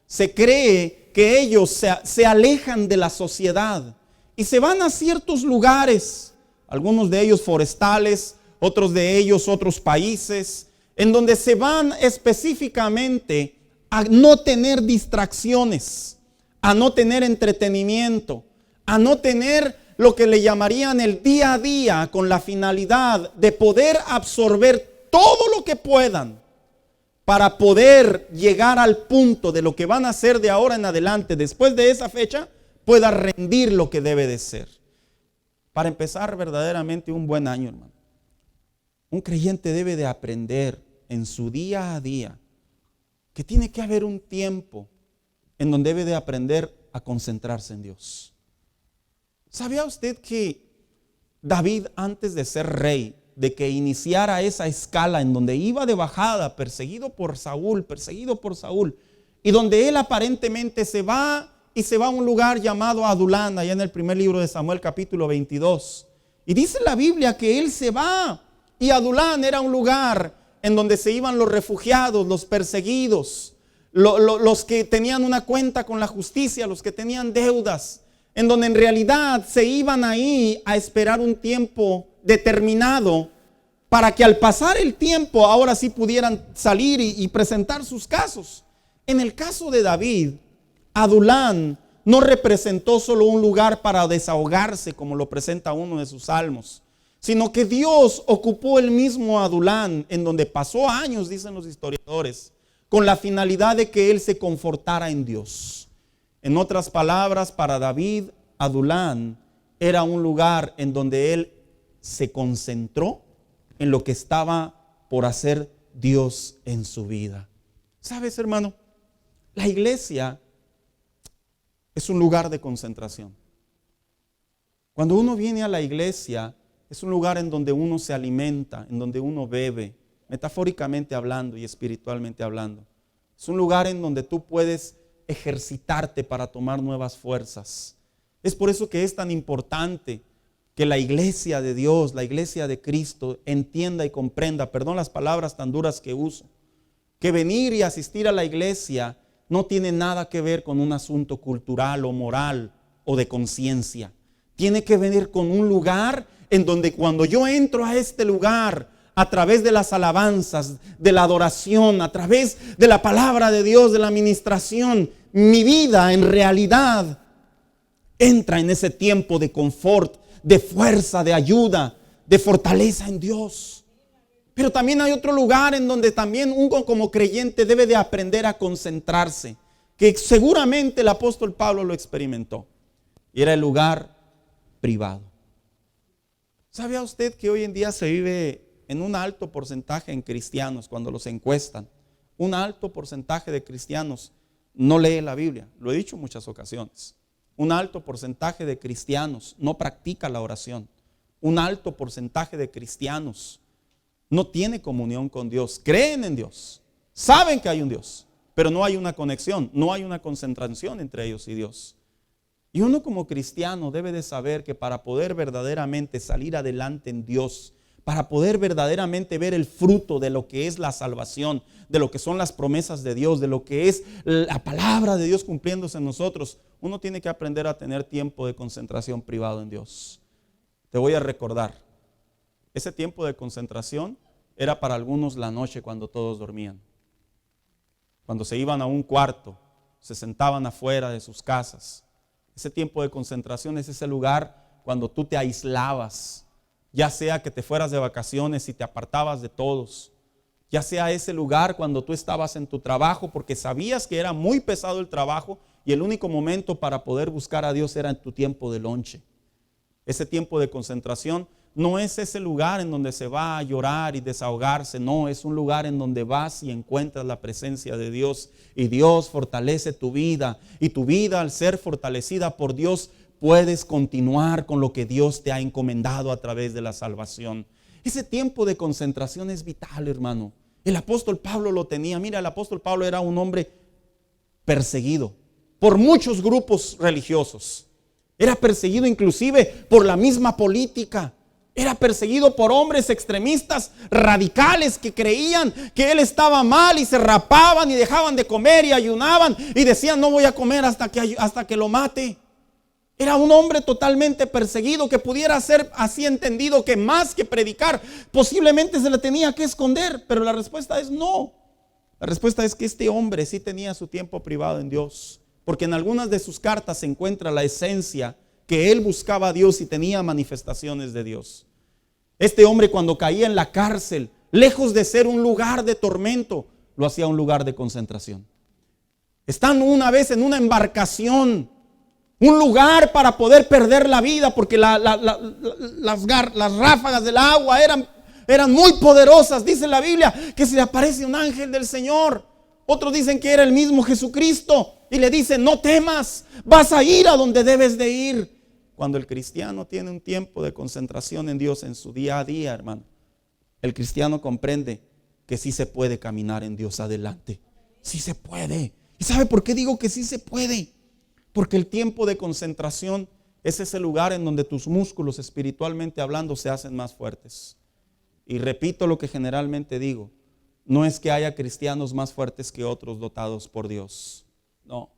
Se cree que ellos se alejan de la sociedad y se van a ciertos lugares, algunos de ellos forestales, otros de ellos otros países, en donde se van específicamente a no tener distracciones, a no tener entretenimiento, a no tener lo que le llamarían el día a día, con la finalidad de poder absorber todo lo que puedan para poder llegar al punto de lo que van a hacer de ahora en adelante, después de esa fecha, pueda rendir lo que debe de ser. Para empezar verdaderamente un buen año, hermano, un creyente debe de aprender en su día a día que tiene que haber un tiempo en donde debe de aprender a concentrarse en Dios. ¿Sabía usted que David, antes de ser rey, de que iniciara esa escala en donde iba de bajada, perseguido por Saúl, y donde él aparentemente se va a un lugar llamado Adulán, allá en el primer libro de Samuel, capítulo 22, y dice la Biblia que él se va, y Adulán era un lugar en donde se iban los refugiados, los perseguidos, los que tenían una cuenta con la justicia, los que tenían deudas, en donde en realidad se iban ahí a esperar un tiempo determinado para que al pasar el tiempo ahora sí pudieran salir y presentar sus casos. En el caso de David, Adulán no representó solo un lugar para desahogarse como lo presenta uno de sus salmos, sino que Dios ocupó el mismo Adulán, en donde pasó años, dicen los historiadores, con la finalidad de que él se confortara en Dios. En otras palabras, para David, Adulán era un lugar en donde él se concentró en lo que estaba por hacer Dios en su vida. ¿Sabes, hermano? La iglesia es un lugar de concentración. Cuando uno viene a la iglesia, es un lugar en donde uno se alimenta, en donde uno bebe, metafóricamente hablando y espiritualmente hablando. Es un lugar en donde tú puedes ejercitarte para tomar nuevas fuerzas. Es por eso que es tan importante que la iglesia de Dios, la iglesia de Cristo, entienda y comprenda, perdón las palabras tan duras que uso, que venir y asistir a la iglesia no tiene nada que ver con un asunto cultural o moral o de conciencia. Tiene que venir con un lugar en donde cuando yo entro a este lugar, a través de las alabanzas, de la adoración, a través de la palabra de Dios, de la administración, mi vida en realidad entra en ese tiempo de confort, de fuerza, de ayuda, de fortaleza en Dios. Pero también hay otro lugar en donde también uno como creyente debe de aprender a concentrarse, que seguramente el apóstol Pablo lo experimentó, y era el lugar privado. ¿Sabía usted que hoy en día se vive en un alto porcentaje en cristianos, cuando los encuestan, un alto porcentaje de cristianos no lee la Biblia? Lo he dicho en muchas ocasiones. Un alto porcentaje de cristianos no practica la oración. Un alto porcentaje de cristianos no tiene comunión con Dios. Creen en Dios, saben que hay un Dios, pero no hay una conexión, no hay una concentración entre ellos y Dios. Y uno como cristiano debe de saber que para poder verdaderamente salir adelante en Dios, para poder verdaderamente ver el fruto de lo que es la salvación, de lo que son las promesas de Dios, de lo que es la palabra de Dios cumpliéndose en nosotros, uno tiene que aprender a tener tiempo de concentración privado en Dios. Te voy a recordar, ese tiempo de concentración era para algunos la noche cuando todos dormían. Cuando se iban a un cuarto, se sentaban afuera de sus casas. Ese tiempo de concentración es ese lugar cuando tú te aislabas, ya sea que te fueras de vacaciones y te apartabas de todos, ya sea ese lugar cuando tú estabas en tu trabajo porque sabías que era muy pesado el trabajo y el único momento para poder buscar a Dios era en tu tiempo de lonche. Ese tiempo de concentración no es ese lugar en donde se va a llorar y desahogarse, no, es un lugar en donde vas y encuentras la presencia de Dios y Dios fortalece tu vida, y tu vida al ser fortalecida por Dios puedes continuar con lo que Dios te ha encomendado a través de la salvación. Ese tiempo de concentración es vital, hermano. El apóstol Pablo lo tenía. Mira, el apóstol Pablo era un hombre perseguido por muchos grupos religiosos. Era perseguido inclusive por la misma política. Era perseguido por hombres extremistas, radicales, que creían que él estaba mal y se rapaban y dejaban de comer y ayunaban y decían: no voy a comer hasta que lo mate. Era un hombre totalmente perseguido, que pudiera ser así entendido que más que predicar posiblemente se le tenía que esconder, pero la respuesta es no. La respuesta es que este hombre sí tenía su tiempo privado en Dios, porque en algunas de sus cartas se encuentra la esencia que él buscaba a Dios y tenía manifestaciones de Dios. Este hombre, cuando caía en la cárcel, lejos de ser un lugar de tormento, lo hacía un lugar de concentración. Estando una vez en una embarcación, un lugar para poder perder la vida, porque las ráfagas del agua eran muy poderosas. Dice la Biblia que se le aparece un ángel del Señor. Otros dicen que era el mismo Jesucristo y le dicen: no temas, vas a ir a donde debes de ir. Cuando el cristiano tiene un tiempo de concentración en Dios en su día a día, hermano, el cristiano comprende que sí se puede caminar en Dios adelante. Sí se puede. ¿Y sabe por qué digo que sí se puede? Porque el tiempo de concentración es ese lugar en donde tus músculos, espiritualmente hablando, se hacen más fuertes. Y repito lo que generalmente digo: no es que haya cristianos más fuertes que otros dotados por Dios. No,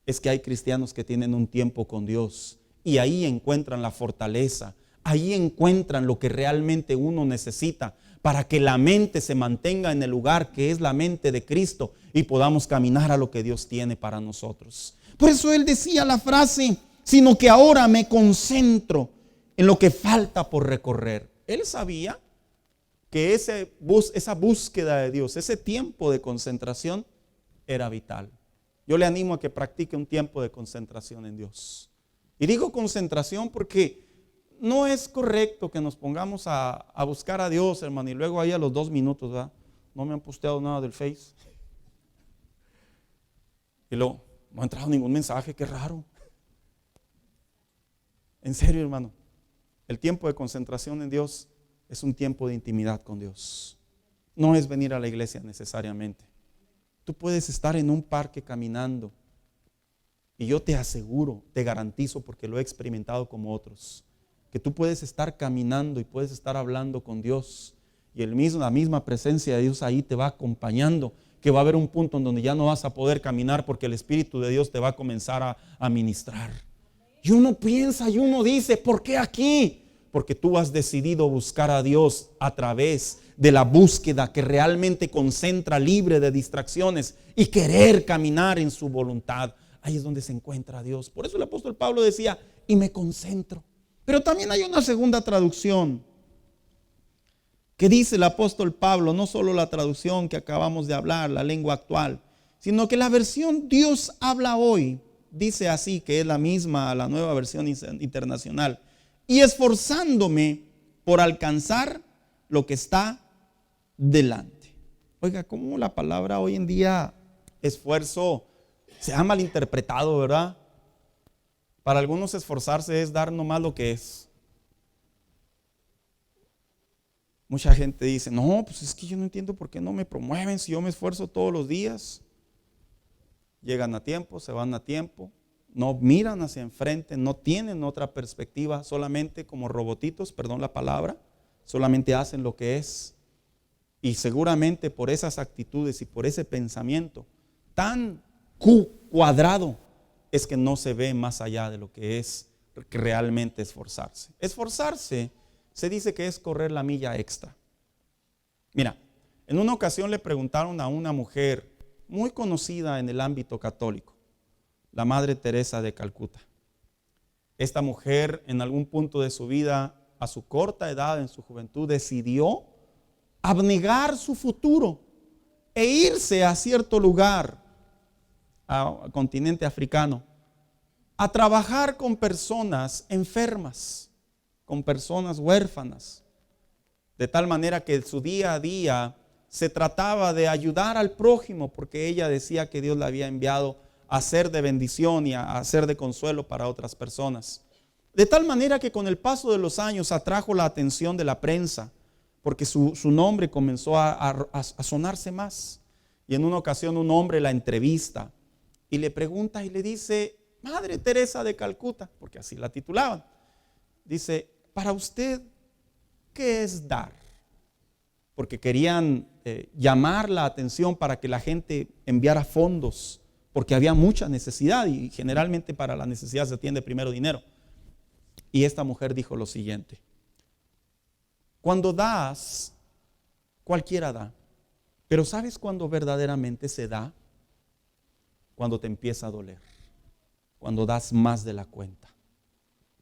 es que hay cristianos que tienen un tiempo con Dios y ahí encuentran la fortaleza, ahí encuentran lo que realmente uno necesita para que la mente se mantenga en el lugar que es la mente de Cristo y podamos caminar a lo que Dios tiene para nosotros. Por eso él decía la frase: sino que ahora me concentro en lo que falta por recorrer. Él sabía que esa búsqueda de Dios, ese tiempo de concentración era vital. Yo le animo a que practique un tiempo de concentración en Dios. Y digo concentración porque no es correcto que nos pongamos a buscar a Dios, hermano, y luego ahí a los 2 minutos, ¿verdad? No me han posteado nada del Face. Y luego, no ha entrado ningún mensaje, qué raro. En serio, hermano, el tiempo de concentración en Dios es un tiempo de intimidad con Dios. No es venir a la iglesia necesariamente. Tú puedes estar en un parque caminando y yo te aseguro, te garantizo, porque lo he experimentado como otros, que tú puedes estar caminando y puedes estar hablando con Dios y la misma presencia de Dios ahí te va acompañando, que va a haber un punto en donde ya no vas a poder caminar porque el Espíritu de Dios te va a comenzar a ministrar. Y uno piensa y uno dice: ¿por qué aquí? Porque tú has decidido buscar a Dios a través de la búsqueda que realmente concentra, libre de distracciones, y querer caminar en su voluntad. Ahí es donde se encuentra Dios. Por eso el apóstol Pablo decía: y me concentro. Pero también hay una segunda traducción que dice el apóstol Pablo, no solo la traducción que acabamos de hablar, la lengua actual, sino que la versión Dios habla hoy dice así, que es la misma, la nueva versión internacional: y esforzándome por alcanzar lo que está delante. Oiga, cómo la palabra hoy en día esfuerzo se ha malinterpretado, ¿verdad? Para algunos esforzarse es dar nomás lo que es. Mucha gente dice: no, pues es que yo no entiendo por qué no me promueven si yo me esfuerzo todos los días. Llegan a tiempo, se van a tiempo, no miran hacia enfrente, no tienen otra perspectiva, solamente como robotitos, perdón la palabra, solamente hacen lo que es. Y seguramente por esas actitudes y por ese pensamiento tan cuadrado es que no se ve más allá de lo que es realmente esforzarse. Esforzarse se dice que es correr la milla extra. Mira, en una ocasión le preguntaron a una mujer muy conocida en el ámbito católico, la Madre Teresa de Calcuta. Esta mujer en algún punto de su vida, a su corta edad, en su juventud, decidió abnegar su futuro e irse a cierto lugar, al continente africano, a trabajar con personas enfermas, con personas huérfanas, de tal manera que su día a día se trataba de ayudar al prójimo, porque ella decía que Dios la había enviado a ser de bendición y a ser de consuelo para otras personas. De tal manera que con el paso de los años atrajo la atención de la prensa, porque su nombre comenzó a sonarse más. Y en una ocasión un hombre la entrevista y le pregunta y le dice: Madre Teresa de Calcuta, porque así la titulaban, dice: para usted, ¿qué es dar? Porque querían llamar la atención para que la gente enviara fondos, porque había mucha necesidad y generalmente para la necesidad se atiende primero dinero. Y esta mujer dijo lo siguiente: cuando das, cualquiera da, pero ¿sabes cuándo verdaderamente se da? Cuando te empieza a doler, cuando das más de la cuenta,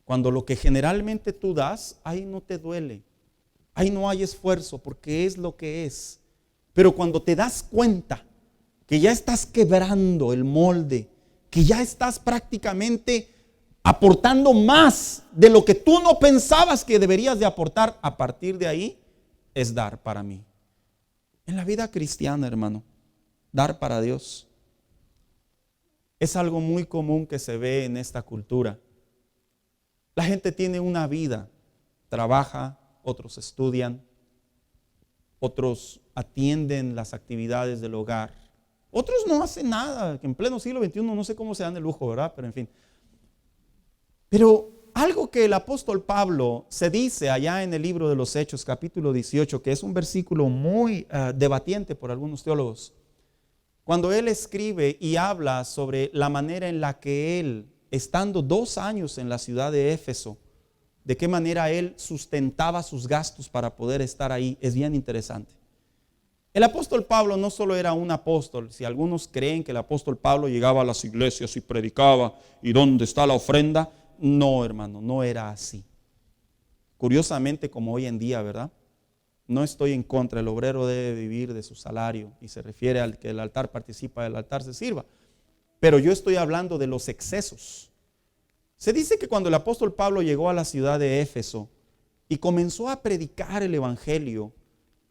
cuando lo que generalmente tú das, ahí no te duele, ahí no hay esfuerzo porque es lo que es. Pero cuando te das cuenta que ya estás quebrando el molde, que ya estás prácticamente aportando más de lo que tú no pensabas que deberías de aportar, a partir de ahí es dar para mí. En la vida cristiana, hermano, dar para Dios es algo muy común que se ve en esta cultura. La gente tiene una vida, trabaja, otros estudian, otros atienden las actividades del hogar, otros no hacen nada, que en pleno siglo XXI no sé cómo se dan el lujo, ¿verdad? Pero en fin. Pero algo que el apóstol Pablo se dice allá en el libro de los Hechos, capítulo 18, que es un versículo muy debatiente por algunos teólogos, cuando él escribe y habla sobre la manera en la que él, estando 2 años en la ciudad de Éfeso, de qué manera él sustentaba sus gastos para poder estar ahí, es bien interesante. El apóstol Pablo no solo era un apóstol. Si algunos creen que el apóstol Pablo llegaba a las iglesias y predicaba, ¿y dónde está la ofrenda? No, hermano, no era así. Curiosamente, como hoy en día, ¿verdad? No estoy en contra, el obrero debe vivir de su salario y se refiere al que el altar participa, del altar se sirva. Pero yo estoy hablando de los excesos. Se dice que cuando el apóstol Pablo llegó a la ciudad de Éfeso y comenzó a predicar el evangelio,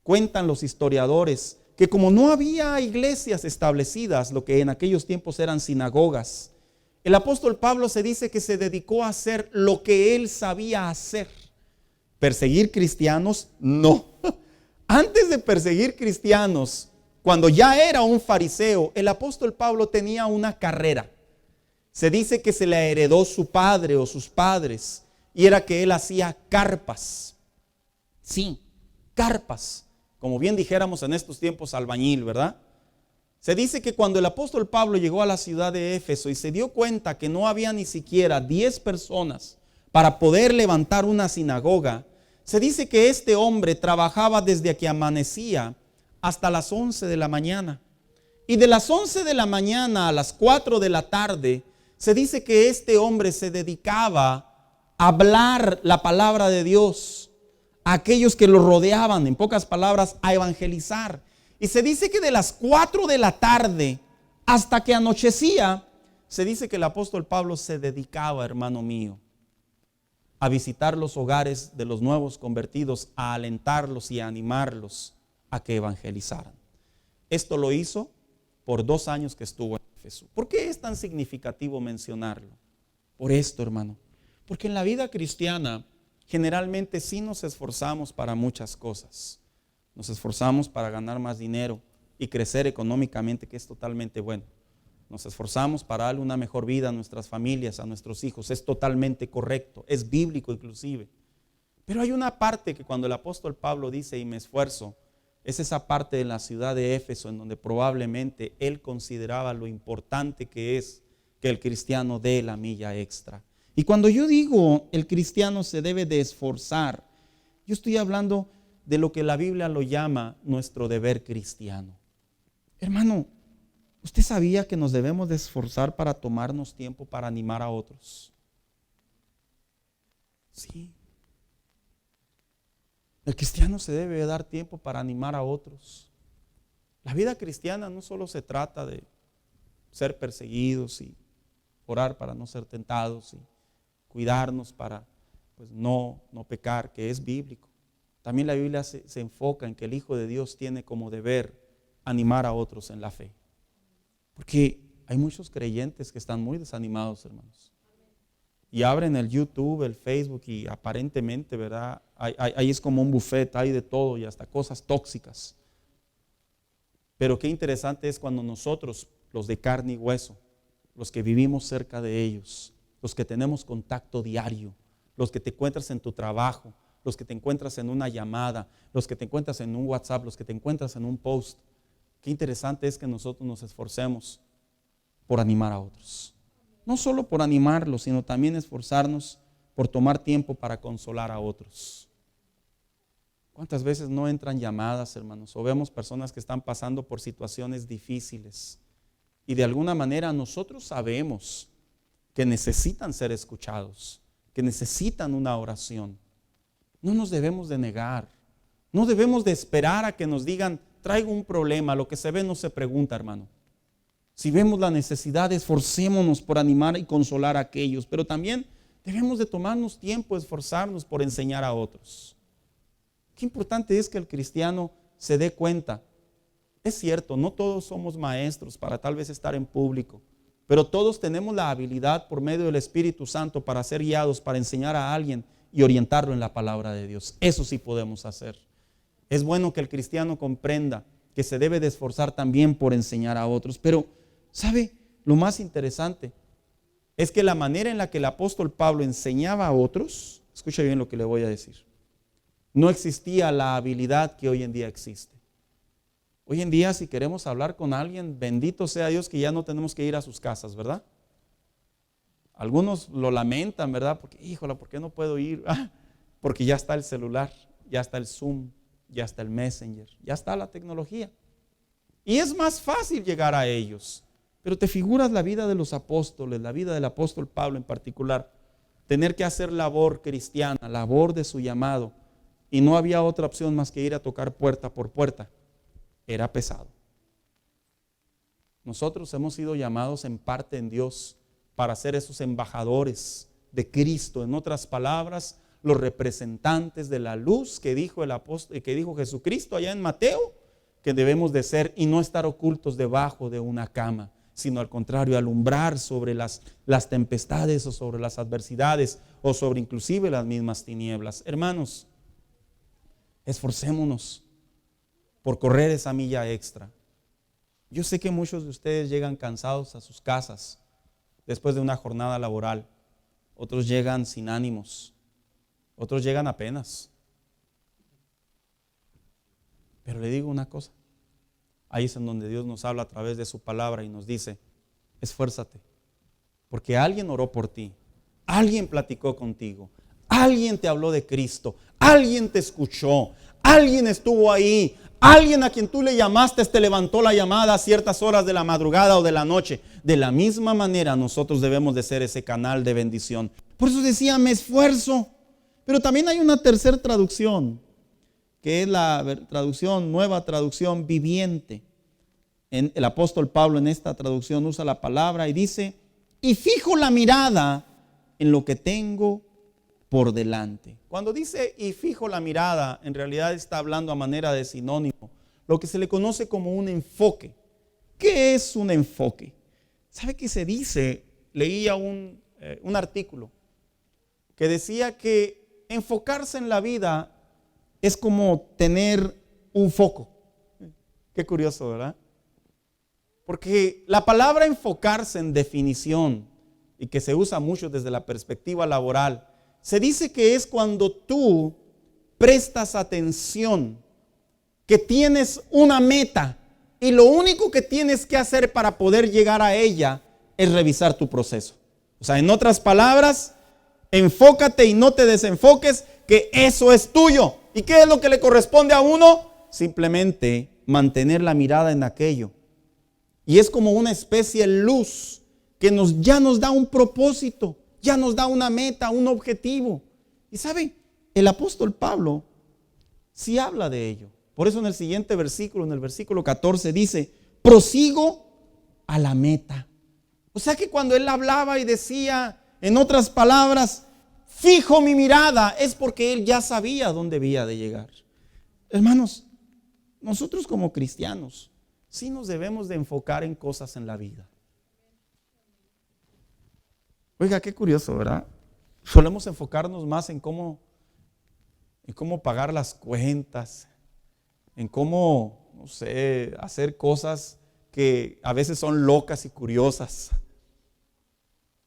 cuentan los historiadores que como no había iglesias establecidas, lo que en aquellos tiempos eran sinagogas, el apóstol Pablo se dice que se dedicó a hacer lo que él sabía hacer. ¿Perseguir cristianos? No. Antes de perseguir cristianos, cuando ya era un fariseo, el apóstol Pablo tenía una carrera. Se dice que se la heredó su padre o sus padres, y era que él hacía carpas. Sí, carpas. Como bien dijéramos en estos tiempos, albañil, ¿verdad? Se dice que cuando el apóstol Pablo llegó a la ciudad de Éfeso y se dio cuenta que no había ni siquiera 10 personas para poder levantar una sinagoga, se dice que este hombre trabajaba desde que amanecía hasta las 11 de la mañana. Y de las 11 de la mañana a las 4 de la tarde, se dice que este hombre se dedicaba a hablar la palabra de Dios a aquellos que lo rodeaban, en pocas palabras, a evangelizar. Y se dice que de las 4 de la tarde hasta que anochecía, se dice que el apóstol Pablo se dedicaba, hermano mío, a visitar los hogares de los nuevos convertidos, a alentarlos y a animarlos a que evangelizaran. Esto lo hizo por 2 años que estuvo en Éfeso. ¿Por qué es tan significativo mencionarlo? Por esto, hermano. Porque en la vida cristiana generalmente sí nos esforzamos para muchas cosas. Nos esforzamos para ganar más dinero y crecer económicamente, que es totalmente bueno. nos esforzamos para darle una mejor vida a nuestras familias, a nuestros hijos. Es totalmente correcto, es bíblico inclusive. Pero hay una parte que cuando el apóstol Pablo dice y me esfuerzo, es esa parte de la ciudad de Éfeso en donde probablemente él consideraba lo importante que es que el cristiano dé la milla extra. Y cuando yo digo el cristiano se debe de esforzar, yo estoy hablando de lo que la Biblia lo llama nuestro deber cristiano. Hermano, ¿usted sabía que nos debemos de esforzar para tomarnos tiempo para animar a otros? Sí. El cristiano se debe de dar tiempo para animar a otros. La vida cristiana no solo se trata de ser perseguidos y orar para no ser tentados y cuidarnos para no pecar, que es bíblico. También la Biblia se enfoca en que el Hijo de Dios tiene como deber animar a otros en la fe. Porque hay muchos creyentes que están muy desanimados, hermanos. Y abren el YouTube, el Facebook y aparentemente, ¿verdad? Ahí es como un buffet, hay de todo y hasta cosas tóxicas. Pero qué interesante es cuando nosotros, los de carne y hueso, los que vivimos cerca de ellos, los que tenemos contacto diario, los que te encuentras en tu trabajo, los que te encuentras en una llamada, los que te encuentras en un WhatsApp, los que te encuentras en un post. Qué interesante es que nosotros nos esforcemos por animar a otros. No solo por animarlos, sino también esforzarnos por tomar tiempo para consolar a otros. ¿Cuántas veces no entran llamadas, hermanos? O vemos personas que están pasando por situaciones difíciles y de alguna manera nosotros sabemos que necesitan ser escuchados, que necesitan una oración. No nos debemos de negar, no debemos de esperar a que nos digan, traigo un problema, lo que se ve no se pregunta, hermano. Si vemos la necesidad, esforcémonos por animar y consolar a aquellos, pero también debemos de tomarnos tiempo, esforzarnos por enseñar a otros. Qué importante es que el cristiano se dé cuenta. Es cierto, no todos somos maestros para tal vez estar en público, pero todos tenemos la habilidad por medio del Espíritu Santo para ser guiados, para enseñar a alguien y orientarlo en la palabra de Dios. Eso sí podemos hacer. Es bueno que el cristiano comprenda que se debe de esforzar también por enseñar a otros, pero ¿sabe? Lo más interesante es que la manera en la que el apóstol Pablo enseñaba a otros, escuche bien lo que le voy a decir, no existía la habilidad que hoy en día existe. Hoy en día si queremos hablar con alguien, bendito sea Dios que ya no tenemos que ir a sus casas, ¿verdad? Algunos lo lamentan, ¿verdad? Porque, híjole, ¿por qué no puedo ir? Porque ya está el celular, ya está el Zoom, ya está el Messenger, ya está la tecnología. Y es más fácil llegar a ellos. Pero te figuras la vida de los apóstoles, la vida del apóstol Pablo en particular, tener que hacer labor cristiana, labor de su llamado, y no había otra opción más que ir a tocar puerta por puerta. Era pesado. Nosotros hemos sido llamados en parte en Dios para ser esos embajadores de Cristo. En otras palabras, los representantes de la luz que dijo el apóstol, que dijo Jesucristo allá en Mateo, que debemos de ser y no estar ocultos debajo de una cama, sino al contrario, alumbrar sobre las tempestades o sobre las adversidades o sobre inclusive las mismas tinieblas. Hermanos, esforcémonos por correr esa milla extra. Yo sé que muchos de ustedes llegan cansados a sus casas después de una jornada laboral. Otros llegan sin ánimos. Otros llegan apenas. Pero le digo una cosa. Ahí es en donde Dios nos habla a través de su palabra y nos dice, esfuérzate. Porque alguien oró por ti. Alguien platicó contigo. Alguien te habló de Cristo. Alguien te escuchó. Alguien estuvo ahí. Alguien a quien tú le llamaste te levantó la llamada a ciertas horas de la madrugada o de la noche. De la misma manera nosotros debemos de ser ese canal de bendición. Por eso decía, me esfuerzo. Pero también hay una tercera traducción, que es la traducción, nueva traducción viviente. El apóstol Pablo en esta traducción usa la palabra y dice, y fijo la mirada en lo que tengo por delante. Cuando dice y fijo la mirada, en realidad está hablando a manera de sinónimo, lo que se le conoce como un enfoque. ¿Qué es un enfoque? ¿Sabe qué se dice? Leía un artículo que decía que enfocarse en la vida es como tener un foco. Qué curioso, ¿verdad? Porque la palabra enfocarse en definición, y que se usa mucho desde la perspectiva laboral, se dice que es cuando tú prestas atención, que tienes una meta y lo único que tienes que hacer para poder llegar a ella es revisar tu proceso. O sea, en otras palabras, enfócate y no te desenfoques, que eso es tuyo. ¿Y qué es lo que le corresponde a uno? Simplemente mantener la mirada en aquello. Y es como una especie de luz que ya nos da un propósito, ya nos da una meta, un objetivo. Y ¿sabe? El apóstol Pablo sí habla de ello. Por eso en el siguiente versículo, en el versículo 14, dice, prosigo a la meta. O sea que cuando él hablaba y decía, en otras palabras, fijo mi mirada, es porque él ya sabía dónde debía de llegar. Hermanos, nosotros como cristianos, sí nos debemos de enfocar en cosas en la vida. Oiga, qué curioso, ¿verdad? Solemos enfocarnos más en cómo pagar las cuentas, en cómo, no sé, hacer cosas que a veces son locas y curiosas.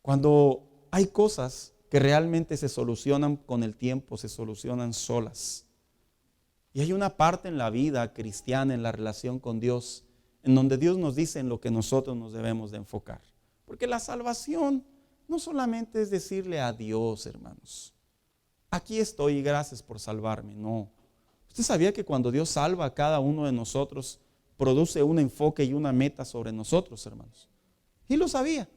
Cuando hay cosas que realmente se solucionan con el tiempo, se solucionan solas. Y hay una parte en la vida cristiana, en la relación con Dios, en donde Dios nos dice en lo que nosotros nos debemos de enfocar. Porque la salvación no solamente es decirle a Dios, hermanos, aquí estoy y gracias por salvarme. No. ¿Usted sabía que cuando Dios salva a cada uno de nosotros, produce un enfoque y una meta sobre nosotros, hermanos? Y lo sabía.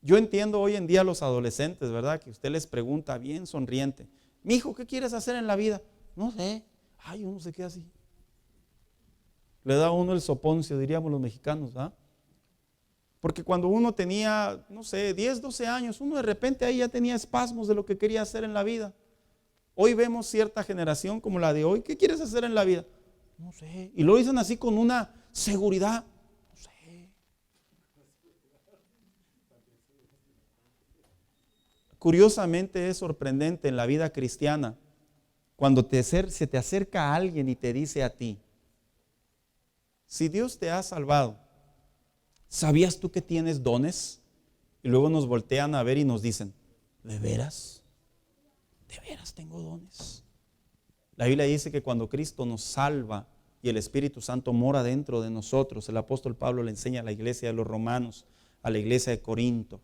Yo entiendo hoy en día a los adolescentes, ¿verdad? Que usted les pregunta bien sonriente, mi hijo, ¿qué quieres hacer en la vida? No sé. Ay, uno se queda así. Le da a uno el soponcio, diríamos los mexicanos, ¿verdad? Porque cuando uno tenía, no sé, 10, 12 años, uno de repente ahí ya tenía espasmos de lo que quería hacer en la vida. Hoy vemos cierta generación como la de hoy. ¿Qué quieres hacer en la vida? No sé. Y lo dicen así con una seguridad. No sé. Curiosamente es sorprendente en la vida cristiana cuando se te acerca a alguien y te dice a ti, si Dios te ha salvado, ¿sabías tú que tienes dones? Y luego nos voltean a ver y nos dicen, ¿de veras? ¿De veras tengo dones? La Biblia dice que cuando Cristo nos salva y el Espíritu Santo mora dentro de nosotros, el apóstol Pablo le enseña a la iglesia de los romanos, a la iglesia de Corinto,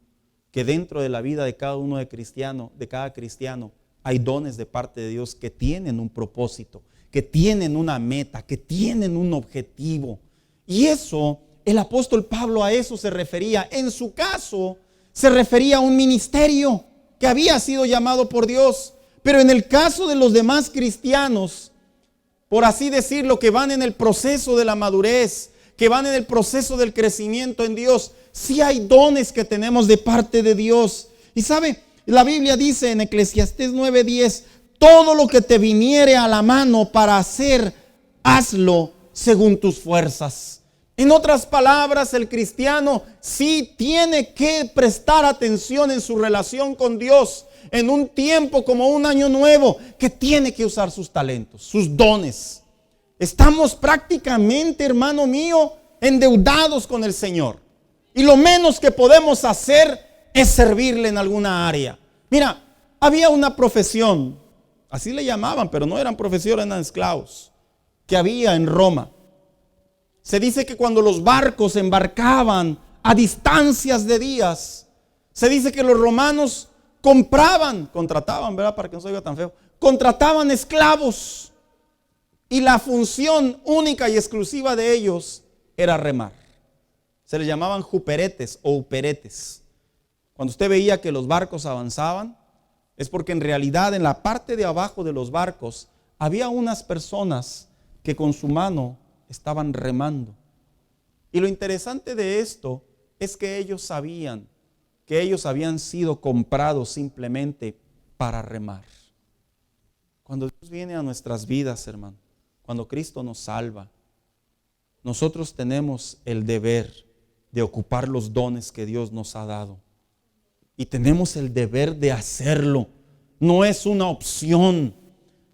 que dentro de la vida de cada uno de cada cristiano, hay dones de parte de Dios que tienen un propósito, que tienen una meta, que tienen un objetivo. Y eso, el apóstol Pablo a eso se refería. En su caso, se refería a un ministerio que había sido llamado por Dios. Pero en el caso de los demás cristianos, por así decirlo, que van en el proceso de la madurez, que van en el proceso del crecimiento en Dios, sí hay dones que tenemos de parte de Dios. Y sabe, la Biblia dice en Eclesiastés 9:10, todo lo que te viniere a la mano para hacer, hazlo según tus fuerzas. En otras palabras, el cristiano sí tiene que prestar atención en su relación con Dios en un tiempo como un año nuevo, que tiene que usar sus talentos, sus dones. Estamos prácticamente, hermano mío, endeudados con el Señor. Y lo menos que podemos hacer es servirle en alguna área. Mira, había una profesión, así le llamaban, pero no eran profesores, eran esclavos, que había en Roma. Se dice que cuando los barcos embarcaban a distancias de días, se dice que los romanos contrataban, ¿verdad? Para que no se oiga tan feo, contrataban esclavos. Y la función única y exclusiva de ellos era remar. Se les llamaban juperetes o uperetes. Cuando usted veía que los barcos avanzaban, es porque en realidad en la parte de abajo de los barcos había unas personas que con su mano estaban remando. Y lo interesante de esto es que ellos sabían que ellos habían sido comprados simplemente para remar. Cuando Dios viene a nuestras vidas, hermano, cuando Cristo nos salva, nosotros tenemos el deber de ocupar los dones que Dios nos ha dado. Y tenemos el deber de hacerlo. No es una opción.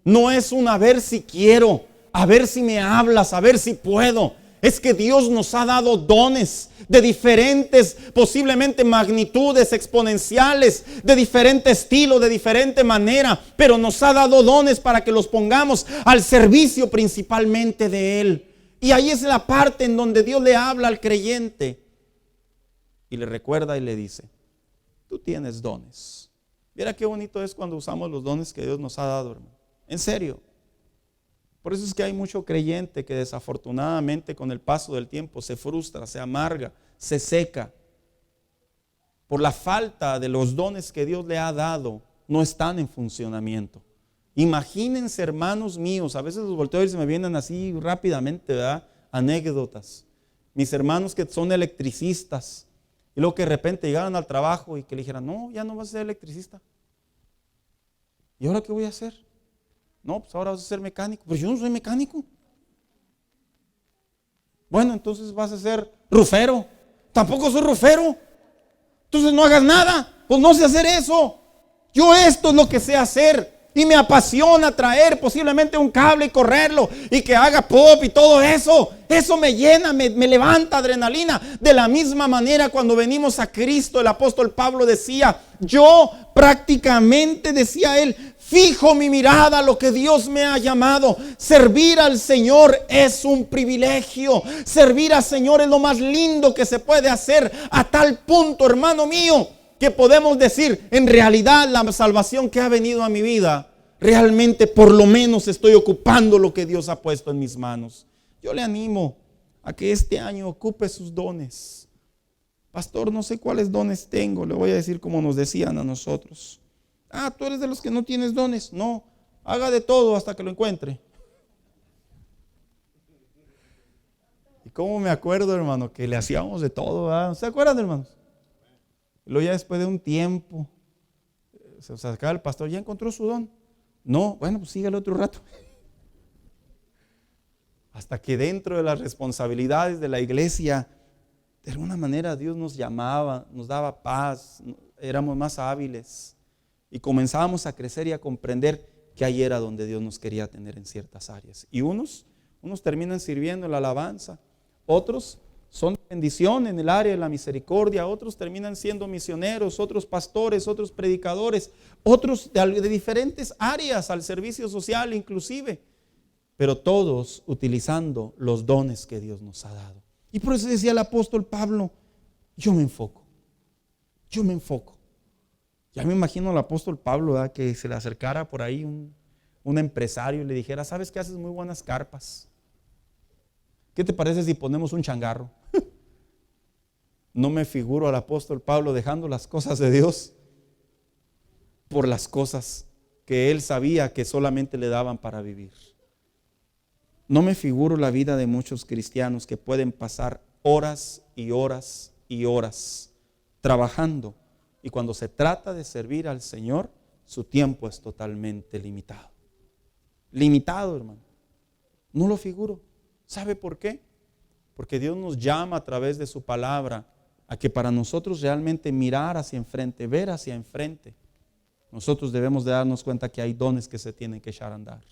No es un a ver si quiero, a ver si me hablas, a ver si puedo. Es que Dios nos ha dado dones de diferentes, posiblemente magnitudes exponenciales, de diferente estilo, de diferente manera, pero nos ha dado dones para que los pongamos al servicio principalmente de Él. Y ahí es la parte en donde Dios le habla al creyente y le recuerda y le dice: tú tienes dones. Mira qué bonito es cuando usamos los dones que Dios nos ha dado, hermano. En serio. Por eso es que hay mucho creyente que desafortunadamente con el paso del tiempo se frustra, se amarga, se seca. Por la falta de los dones que Dios le ha dado, no están en funcionamiento. Imagínense, hermanos míos, a veces los volteo y se me vienen así rápidamente, ¿verdad? Anécdotas. Mis hermanos que son electricistas y luego que de repente llegaran al trabajo y que le dijeran: no, ya no vas a ser electricista. ¿Y ahora qué voy a hacer? No, pues ahora vas a ser mecánico. Pero yo no soy mecánico. Bueno, entonces vas a ser rufero. Tampoco soy rufero. Entonces no hagas nada. Pues no sé hacer eso. Yo esto es lo que sé hacer. Y me apasiona traer posiblemente un cable y correrlo y que haga pop y todo eso. Eso me llena, me levanta adrenalina. De la misma manera, cuando venimos a Cristo, el apóstol Pablo decía: yo prácticamente, decía él, fijo mi mirada a lo que Dios me ha llamado. Servir al Señor es un privilegio. Servir al Señor es lo más lindo que se puede hacer, a tal punto, hermano mío, que podemos decir: en realidad la salvación que ha venido a mi vida, realmente por lo menos estoy ocupando lo que Dios ha puesto en mis manos. Yo le animo a que este año ocupe sus dones. Pastor, no sé cuáles dones tengo. Le voy a decir como nos decían a nosotros: tú eres de los que no tienes dones. No, haga de todo hasta que lo encuentre. Y cómo me acuerdo, hermano, que le hacíamos de todo, ¿verdad? ¿Se acuerdan, hermanos? Y luego ya después de un tiempo se acercaba el pastor: ¿ya encontró su don? No, bueno, pues sígale otro rato. Hasta que dentro de las responsabilidades de la iglesia, de alguna manera Dios nos llamaba, nos daba paz, éramos más hábiles y comenzábamos a crecer y a comprender que ahí era donde Dios nos quería tener en ciertas áreas. Y unos terminan sirviendo en la alabanza, otros son bendición en el área de la misericordia, otros terminan siendo misioneros, otros pastores, otros predicadores, otros de diferentes áreas, al servicio social inclusive, pero todos utilizando los dones que Dios nos ha dado. Y por eso decía el apóstol Pablo: yo me enfoco. Ya me imagino al apóstol Pablo, ¿verdad?, que se le acercara por ahí un empresario y le dijera: ¿sabes qué? Haces muy buenas carpas. ¿Qué te parece si ponemos un changarro? No me figuro al apóstol Pablo dejando las cosas de Dios por las cosas que él sabía que solamente le daban para vivir. No me figuro la vida de muchos cristianos que pueden pasar horas y horas y horas trabajando, y cuando se trata de servir al Señor, su tiempo es totalmente limitado. Limitado, hermano. No lo figuro. ¿Sabe por qué? Porque Dios nos llama a través de su palabra a que para nosotros realmente mirar hacia enfrente, ver hacia enfrente, nosotros debemos de darnos cuenta que hay dones que se tienen que echar a andar.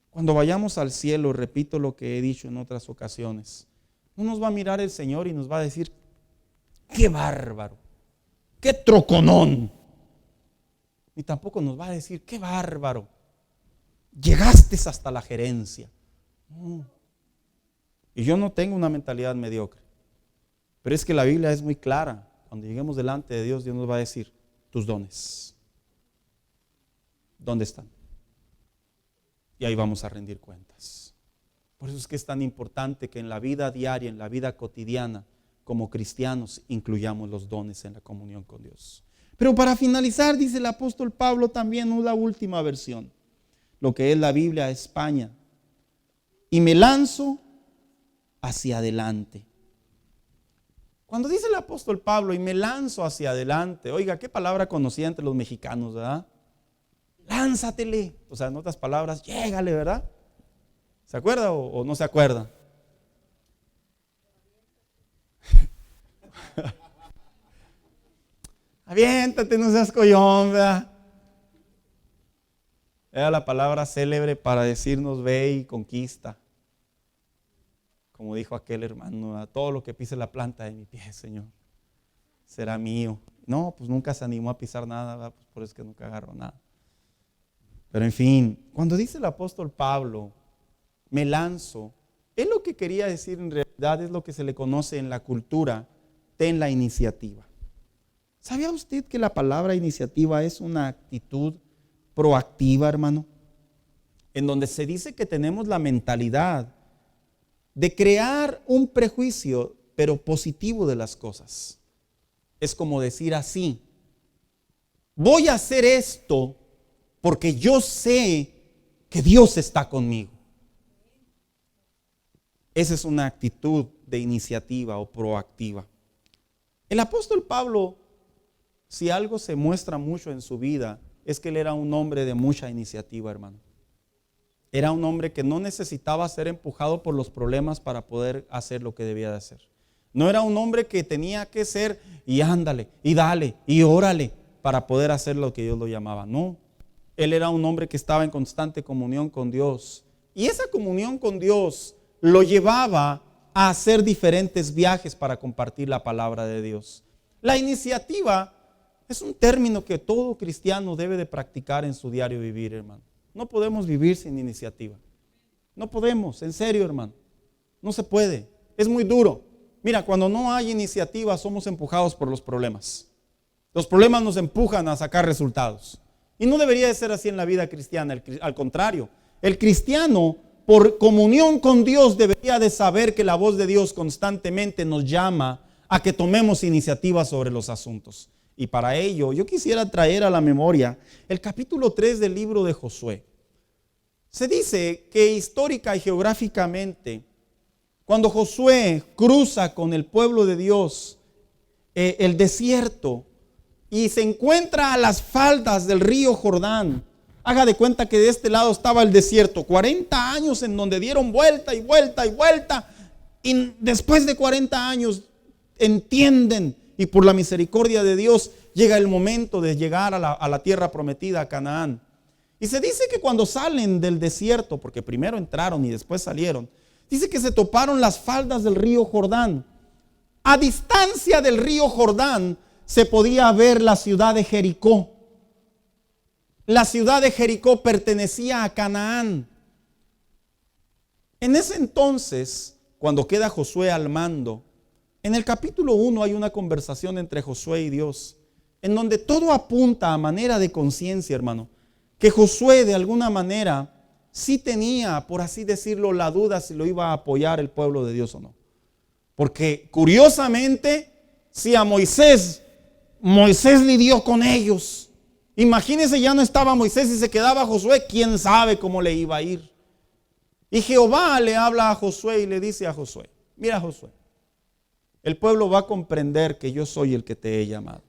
Cuando vayamos al cielo, repito lo que he dicho en otras ocasiones, no nos va a mirar el Señor y nos va a decir: ¡qué bárbaro! ¡Qué troconón! Ni tampoco nos va a decir: ¡qué bárbaro! Llegaste hasta la gerencia. No. Y yo no tengo una mentalidad mediocre, pero es que la Biblia es muy clara. Cuando lleguemos delante de Dios, Dios nos va a decir: tus dones, ¿dónde están? Y ahí vamos a rendir cuentas. Por eso es que es tan importante que en la vida diaria, en la vida cotidiana, como cristianos, incluyamos los dones en la comunión con Dios. Pero para finalizar, dice el apóstol Pablo también una última versión, lo que es la Biblia España: y me lanzo hacia adelante. Cuando dice el apóstol Pablo: y me lanzo hacia adelante, oiga, qué palabra conocida entre los mexicanos, ¿verdad? Lánzatele. O sea, en otras palabras, llégale, ¿verdad? ¿Se acuerda o no se acuerda? Aviéntate, no seas collón, ¿verdad? Era la palabra célebre para decirnos: ve y conquista. Como dijo aquel hermano, a todo lo que pise la planta de mi pie, Señor, será mío. No, pues nunca se animó a pisar nada, ¿verdad? Pues por eso es que nunca agarró nada. Pero en fin, cuando dice el apóstol Pablo, me lanzo, él lo que quería decir en realidad es lo que se le conoce en la cultura, ten la iniciativa. ¿Sabía usted que la palabra iniciativa es una actitud proactiva, hermano? En donde se dice que tenemos la mentalidad de crear un prejuicio, pero positivo de las cosas. Es como decir así, voy a hacer esto porque yo sé que Dios está conmigo. Esa es una actitud de iniciativa o proactiva. El apóstol Pablo, si algo se muestra mucho en su vida, es que él era un hombre de mucha iniciativa, hermano. Era un hombre que no necesitaba ser empujado por los problemas para poder hacer lo que debía de hacer. No era un hombre que tenía que ser y ándale, y dale, y órale para poder hacer lo que Dios lo llamaba. No, él era un hombre que estaba en constante comunión con Dios. Y esa comunión con Dios lo llevaba a hacer diferentes viajes para compartir la palabra de Dios. La iniciativa es un término que todo cristiano debe de practicar en su diario vivir, hermano. No podemos vivir sin iniciativa. No podemos, en serio, hermano. No se puede. Es muy duro. Mira, cuando no hay iniciativa, somos empujados por los problemas. Los problemas nos empujan a sacar resultados. Y no debería de ser así en la vida cristiana. Al contrario, el cristiano, por comunión con Dios, debería de saber que la voz de Dios constantemente nos llama a que tomemos iniciativa sobre los asuntos. Y para ello yo quisiera traer a la memoria el capítulo 3 del libro de Josué. Se dice que histórica y geográficamente, cuando Josué cruza con el pueblo de Dios el desierto y se encuentra a las faldas del río Jordán, haga de cuenta que de este lado estaba el desierto, 40 años en donde dieron vuelta y vuelta y vuelta, y después de 40 años entienden. Y por la misericordia de Dios llega el momento de llegar a la tierra prometida, a Canaán. Y se dice que cuando salen del desierto, porque primero entraron y después salieron, dice que se toparon las faldas del río Jordán. A distancia del río Jordán se podía ver la ciudad de Jericó. La ciudad de Jericó pertenecía a Canaán. En ese entonces, cuando queda Josué al mando, en el capítulo 1 hay una conversación entre Josué y Dios, en donde todo apunta a manera de conciencia, hermano, que Josué de alguna manera sí tenía, por así decirlo, la duda si lo iba a apoyar el pueblo de Dios o no. Porque curiosamente, si a Moisés lidió con ellos. Imagínense, ya no estaba Moisés y se quedaba Josué, quién sabe cómo le iba a ir. Y Jehová le habla a Josué y le dice a Josué, mira Josué, el pueblo va a comprender que yo soy el que te he llamado.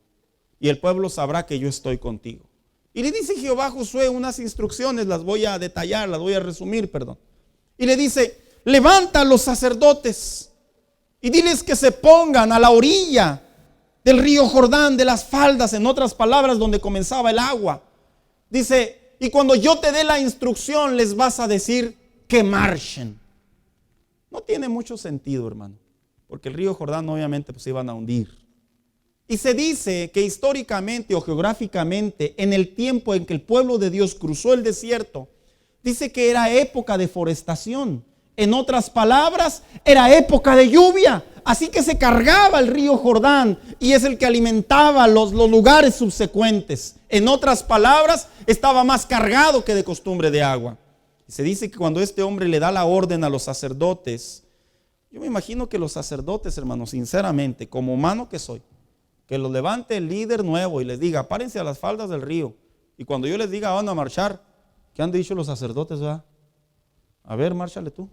Y el pueblo sabrá que yo estoy contigo. Y le dice Jehová a Josué unas instrucciones, las voy a detallar, las voy a resumir, perdón. Y le dice, levanta a los sacerdotes y diles que se pongan a la orilla del río Jordán, de las faldas, en otras palabras, donde comenzaba el agua. Dice, y cuando yo te dé la instrucción, les vas a decir que marchen. No tiene mucho sentido, hermano, porque el río Jordán obviamente pues iban a hundir. Y se dice que históricamente o geográficamente, en el tiempo en que el pueblo de Dios cruzó el desierto, dice que era época de forestación. En otras palabras, era época de lluvia. Así que se cargaba el río Jordán y es el que alimentaba los lugares subsecuentes. En otras palabras, estaba más cargado que de costumbre de agua. Y se dice que cuando este hombre le da la orden a los sacerdotes, yo me imagino que los sacerdotes, hermanos, sinceramente, como humano que soy, que los levante el líder nuevo y les diga, párense a las faldas del río. Y cuando yo les diga, van a marchar, ¿qué han dicho los sacerdotes? ¿Verdad? A ver, márchale tú.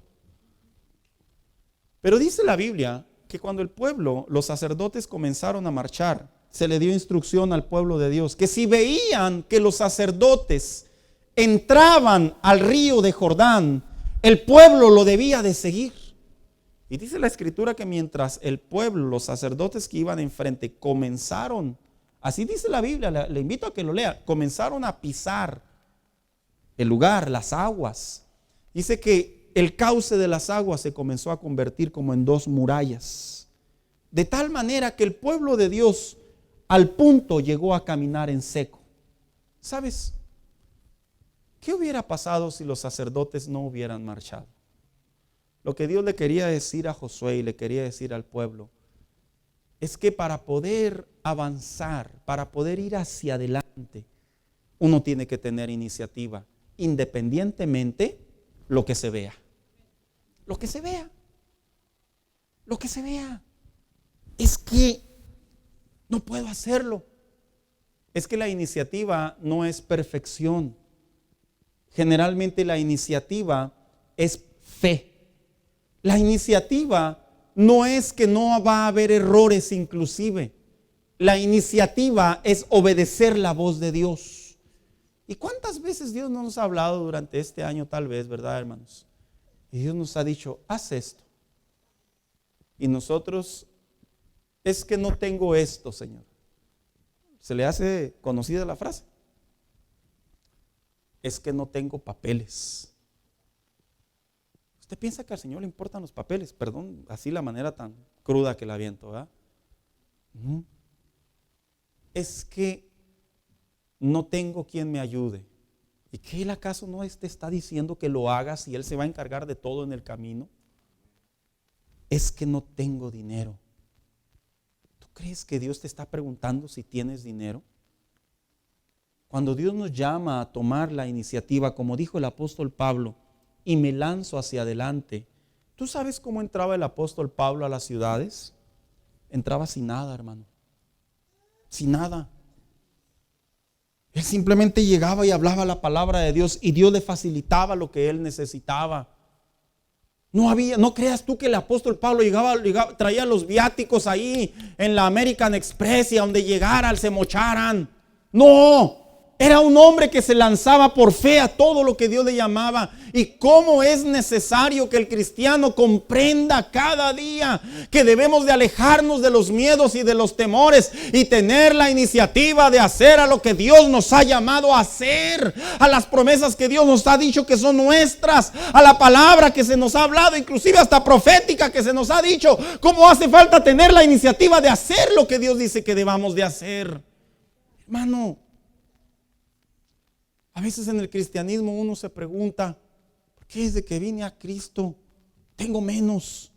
Pero dice la Biblia que cuando el pueblo, los sacerdotes comenzaron a marchar, se le dio instrucción al pueblo de Dios, que si veían que los sacerdotes entraban al río de Jordán, el pueblo lo debía de seguir. Y dice la escritura que mientras el pueblo, los sacerdotes que iban enfrente comenzaron, así dice la Biblia, le invito a que lo lea, comenzaron a pisar el lugar, las aguas. Dice que el cauce de las aguas se comenzó a convertir como en 2 murallas. De tal manera que el pueblo de Dios al punto llegó a caminar en seco. ¿Sabes? ¿Qué hubiera pasado si los sacerdotes no hubieran marchado? Lo que Dios le quería decir a Josué y le quería decir al pueblo es que para poder avanzar, para poder ir hacia adelante, uno tiene que tener iniciativa, independientemente lo que se vea. Lo que se vea. Lo que se vea. Es que no puedo hacerlo. Es que la iniciativa no es perfección. Generalmente la iniciativa es fe. La iniciativa no es que no va a haber errores inclusive. La iniciativa es obedecer la voz de Dios. ¿Y cuántas veces Dios no nos ha hablado durante este año tal vez, verdad, hermanos? Y Dios nos ha dicho, haz esto. Y nosotros, es que no tengo esto, Señor. ¿Se le hace conocida la frase? Es que no tengo papeles. ¿Usted piensa que al Señor le importan los papeles? Perdón, así la manera tan cruda que la aviento, ¿verdad? Es que no tengo quien me ayude. ¿Y qué él acaso no te está diciendo que lo hagas y él se va a encargar de todo en el camino? Es que no tengo dinero. ¿Tú crees que Dios te está preguntando si tienes dinero? Cuando Dios nos llama a tomar la iniciativa, como dijo el apóstol Pablo, y me lanzo hacia adelante. ¿Tú sabes cómo entraba el apóstol Pablo a las ciudades? Entraba sin nada, hermano. Sin nada. Él simplemente llegaba y hablaba la palabra de Dios y Dios le facilitaba lo que él necesitaba. No creas tú que el apóstol Pablo llegaba, traía los viáticos ahí en la American Express y a donde llegaran se mocharan. No. Era un hombre que se lanzaba por fe a todo lo que Dios le llamaba. Y cómo es necesario que el cristiano comprenda cada día que debemos de alejarnos de los miedos y de los temores y tener la iniciativa de hacer a lo que Dios nos ha llamado a hacer, a las promesas que Dios nos ha dicho que son nuestras, a la palabra que se nos ha hablado, inclusive hasta profética que se nos ha dicho. Cómo hace falta tener la iniciativa de hacer lo que Dios dice que debamos de hacer. Hermano, a veces en el cristianismo uno se pregunta, ¿por qué desde que vine a Cristo tengo menos?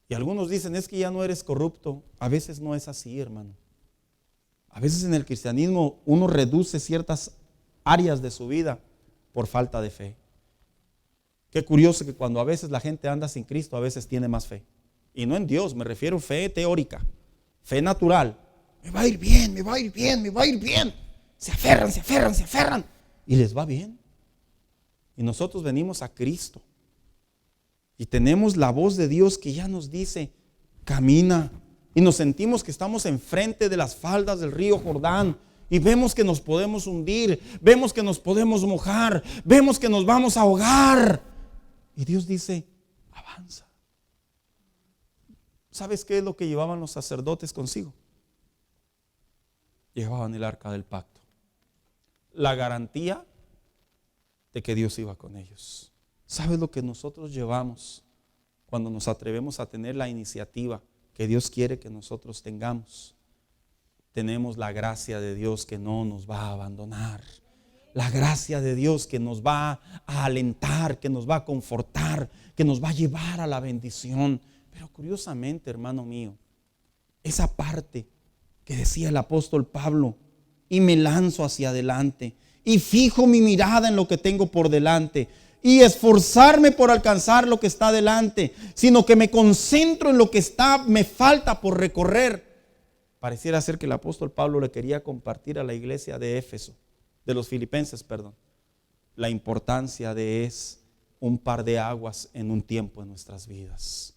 Y algunos dicen, es que ya no eres corrupto. A veces no es así, hermano. A veces en el cristianismo uno reduce ciertas áreas de su vida por falta de fe. Qué curioso que cuando a veces la gente anda sin Cristo, a veces tiene más fe. Y no en Dios, me refiero a fe teórica, fe natural. Me va a ir bien, me va a ir bien, me va a ir bien. Se aferran y les va bien. Y nosotros venimos a Cristo y tenemos la voz de Dios que ya nos dice, camina. Y nos sentimos que estamos enfrente de las faldas del río Jordán y vemos que nos podemos hundir, vemos que nos podemos mojar, vemos que nos vamos a ahogar. Y Dios dice, avanza. ¿Sabes qué es lo que llevaban los sacerdotes consigo? Llevaban el arca del pacto. La garantía de que Dios iba con ellos. ¿Sabes lo que nosotros llevamos cuando nos atrevemos a tener la iniciativa que Dios quiere que nosotros tengamos? Tenemos la gracia de Dios que no nos va a abandonar. La gracia de Dios que nos va a alentar, que nos va a confortar, que nos va a llevar a la bendición. Pero curiosamente, hermano mío, esa parte que decía el apóstol Pablo, y me lanzo hacia adelante y fijo mi mirada en lo que tengo por delante y esforzarme por alcanzar lo que está delante, sino que me concentro en lo que me falta por recorrer. Pareciera ser que el apóstol Pablo le quería compartir a la iglesia de Éfeso, de los filipenses, perdón, la importancia de un par de aguas en un tiempo en nuestras vidas.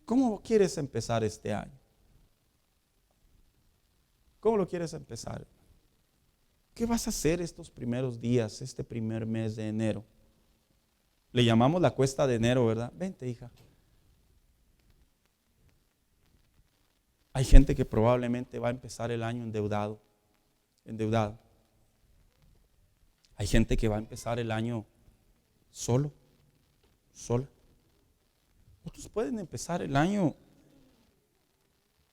¿Cómo quieres empezar este año? ¿Cómo lo quieres empezar? ¿Qué vas a hacer estos primeros días, este primer mes de enero? Le llamamos la cuesta de enero, ¿verdad? Vente, hija. Hay gente que probablemente va a empezar el año endeudado. Hay gente que va a empezar el año solo, sola. Otros pueden empezar el año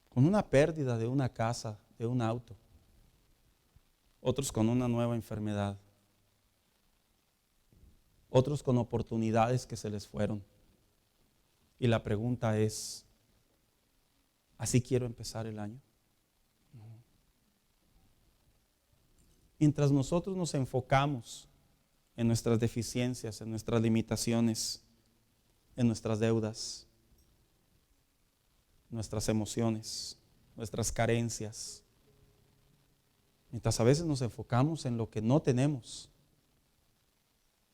con una pérdida de una casa, de un auto. Otros con una nueva enfermedad. Otros con oportunidades que se les fueron. Y la pregunta es, ¿así quiero empezar el año? No. Mientras nosotros nos enfocamos en nuestras deficiencias, en nuestras limitaciones, en nuestras deudas, nuestras emociones, nuestras carencias, mientras a veces nos enfocamos en lo que no tenemos,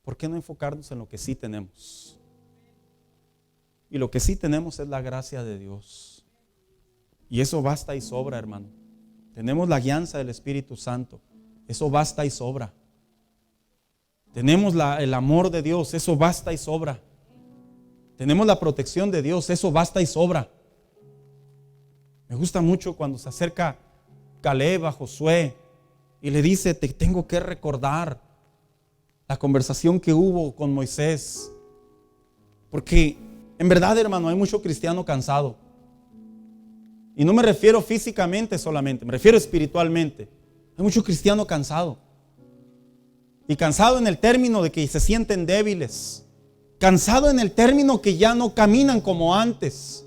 ¿por qué no enfocarnos en lo que sí tenemos? Y lo que sí tenemos es la gracia de Dios. Y eso basta y sobra, hermano. Tenemos la guianza del Espíritu Santo. Eso basta y sobra. Tenemos el amor de Dios. Eso basta y sobra. Tenemos la protección de Dios. Eso basta y sobra. Me gusta mucho cuando se acerca Caleb a Josué y le dice, te tengo que recordar la conversación que hubo con Moisés. Porque en verdad, hermano, hay mucho cristiano cansado. Y no me refiero físicamente solamente, me refiero espiritualmente. Hay mucho cristiano cansado. Y cansado en el término de que se sienten débiles. Cansado en el término que ya no caminan como antes.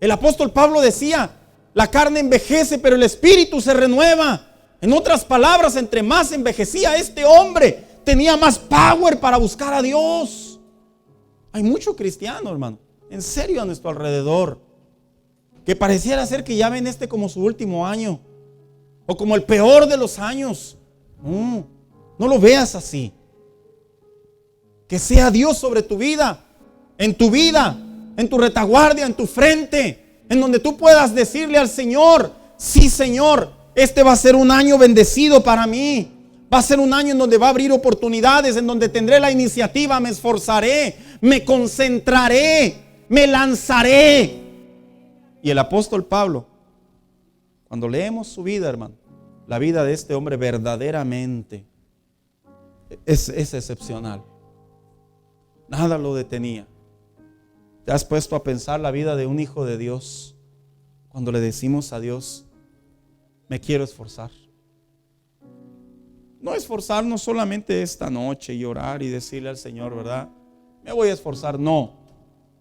El apóstol Pablo decía, la carne envejece, pero el espíritu se renueva. En otras palabras, entre más envejecía este hombre, tenía más power para buscar a Dios. Hay mucho cristiano, hermano, en serio, a nuestro alrededor, que pareciera ser que ya ven como su último año, o como el peor de los años. No lo veas así. Que sea Dios sobre tu vida, en tu retaguardia, en tu frente, en donde tú puedas decirle al Señor, sí, Señor, este va a ser un año bendecido para mí. Va a ser un año en donde va a abrir oportunidades, en donde tendré la iniciativa, me esforzaré, me concentraré, me lanzaré. Y el apóstol Pablo, cuando leemos su vida, hermano, la vida de este hombre verdaderamente es excepcional. Nada lo detenía. ¿Te has puesto a pensar la vida de un hijo de Dios? Cuando le decimos a Dios, me quiero esforzar. No esforzarnos solamente esta noche y orar y decirle al Señor, ¿verdad? Me voy a esforzar. No,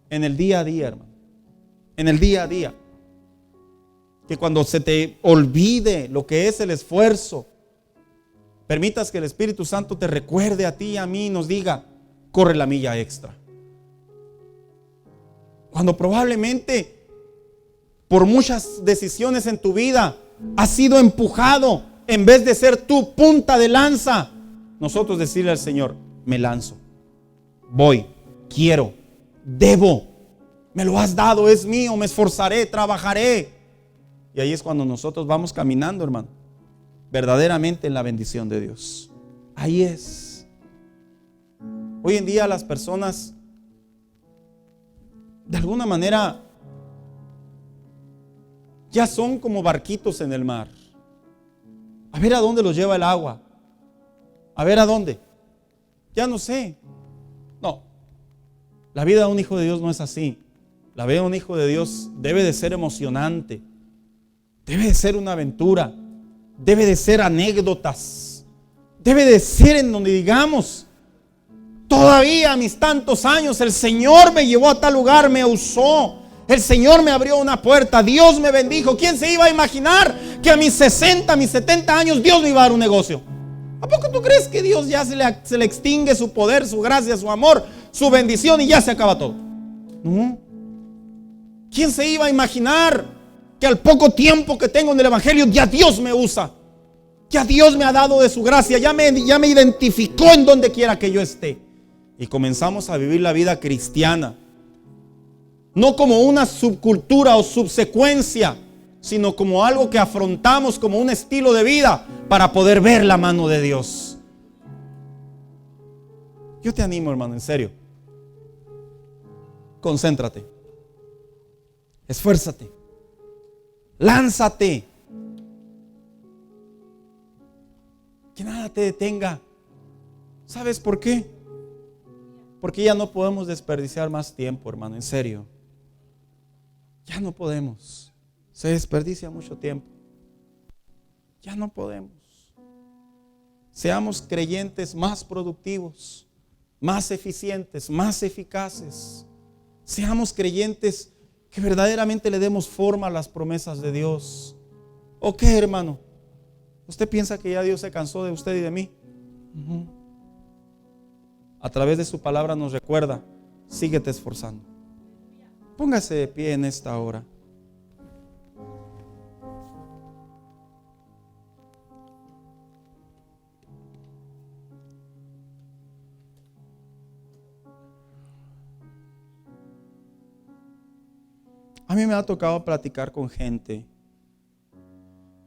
en el día a día, hermano. En el día a día. Que cuando se te olvide lo que es el esfuerzo, permitas que el Espíritu Santo te recuerde a ti y a mí y nos diga, corre la milla extra. Cuando probablemente por muchas decisiones en tu vida has sido empujado, en vez de ser tu punta de lanza, nosotros decirle al Señor, me lanzo, voy, quiero, debo, me lo has dado, es mío, me esforzaré, trabajaré. Y ahí es cuando nosotros vamos caminando, hermano, verdaderamente en la bendición de Dios. Ahí es. Hoy en día las personas, de alguna manera, ya son como barquitos en el mar. A ver a dónde los lleva el agua. A ver a dónde. Ya no sé. No. La vida de un hijo de Dios no es así. La vida de un hijo de Dios debe de ser emocionante. Debe de ser una aventura. Debe de ser anécdotas. Debe de ser en donde digamos, todavía a mis tantos años el Señor me llevó a tal lugar, me usó. El Señor me abrió una puerta, Dios me bendijo. ¿Quién se iba a imaginar que a mis 60, mis 70 años Dios me iba a dar un negocio? ¿A poco tú crees que Dios ya se le extingue su poder, su gracia, su amor, su bendición y ya se acaba todo? No. ¿Quién se iba a imaginar que al poco tiempo que tengo en el Evangelio ya Dios me usa? Ya Dios me ha dado de su gracia, ya me identificó en donde quiera que yo esté. Y comenzamos a vivir la vida cristiana. No como una subcultura o subsecuencia, sino como algo que afrontamos como un estilo de vida para poder ver la mano de Dios. Yo te animo, hermano, en serio. Concéntrate. Esfuérzate. Lánzate. Que nada te detenga. ¿Sabes por qué? Porque ya no podemos desperdiciar más tiempo, hermano, en serio. Ya no podemos. Se desperdicia mucho tiempo. Ya no podemos. Seamos creyentes más productivos, más eficientes, más eficaces. Seamos creyentes que verdaderamente le demos forma a las promesas de Dios. ¿O qué, hermano? ¿Usted piensa que ya Dios se cansó de usted y de mí? A través de su palabra nos recuerda, síguete esforzando. Póngase de pie en esta hora. A mí me ha tocado platicar con gente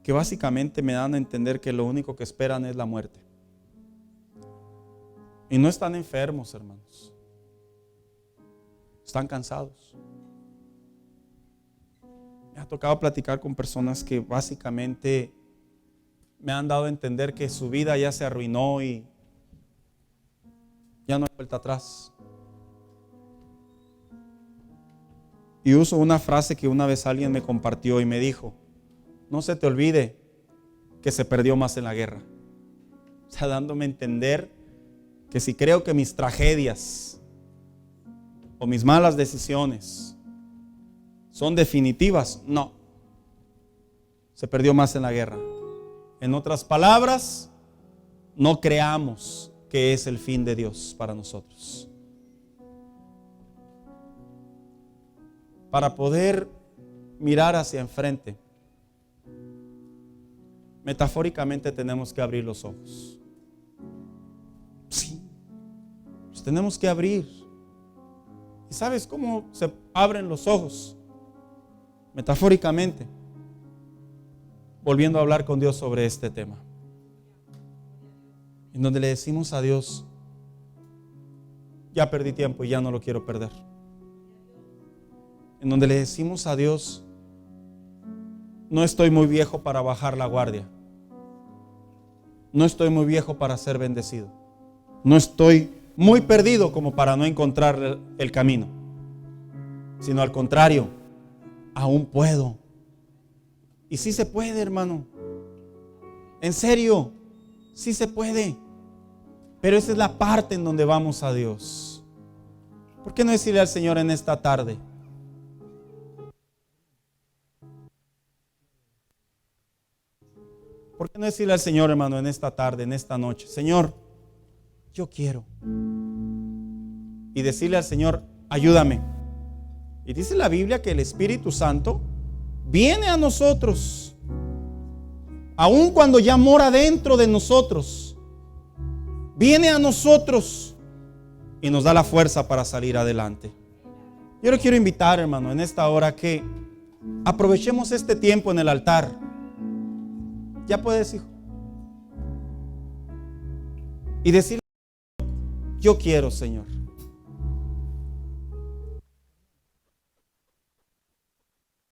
que básicamente me dan a entender que lo único que esperan es la muerte. Y no están enfermos, hermanos. Están cansados. Me ha tocado platicar con personas que básicamente me han dado a entender que su vida ya se arruinó y ya no hay vuelta atrás. Y uso una frase que una vez alguien me compartió y me dijo: no se te olvide que se perdió más en la guerra. O sea, dándome a entender que si creo que mis tragedias o mis malas decisiones son definitivas, no. Se perdió más en la guerra. En otras palabras, no creamos que es el fin de Dios para nosotros. Para poder mirar hacia enfrente, metafóricamente tenemos que abrir los ojos. Sí, los tenemos que abrir. ¿Y sabes cómo se abren los ojos? Metafóricamente, volviendo a hablar con Dios sobre este tema, en donde le decimos a Dios: ya perdí tiempo y ya no lo quiero perder. En donde le decimos a Dios: no estoy muy viejo para bajar la guardia. No estoy muy viejo para ser bendecido. No estoy muy perdido como para no encontrar el camino. Sino al contrario, aún puedo. Y sí se puede, hermano. En serio, sí se puede. Pero esa es la parte en donde vamos a Dios. ¿Por qué no decirle al Señor en esta tarde? ¿Por qué no decirle al Señor, hermano, en esta tarde, en esta noche: Señor, yo quiero? Y decirle al Señor: ayúdame. Y dice la Biblia que el Espíritu Santo viene a nosotros, aun cuando ya mora dentro de nosotros. Viene a nosotros y nos da la fuerza para salir adelante. Yo le quiero invitar, hermano, en esta hora que aprovechemos este tiempo en el altar. Ya puedes, hijo. Y decirle: yo quiero, Señor.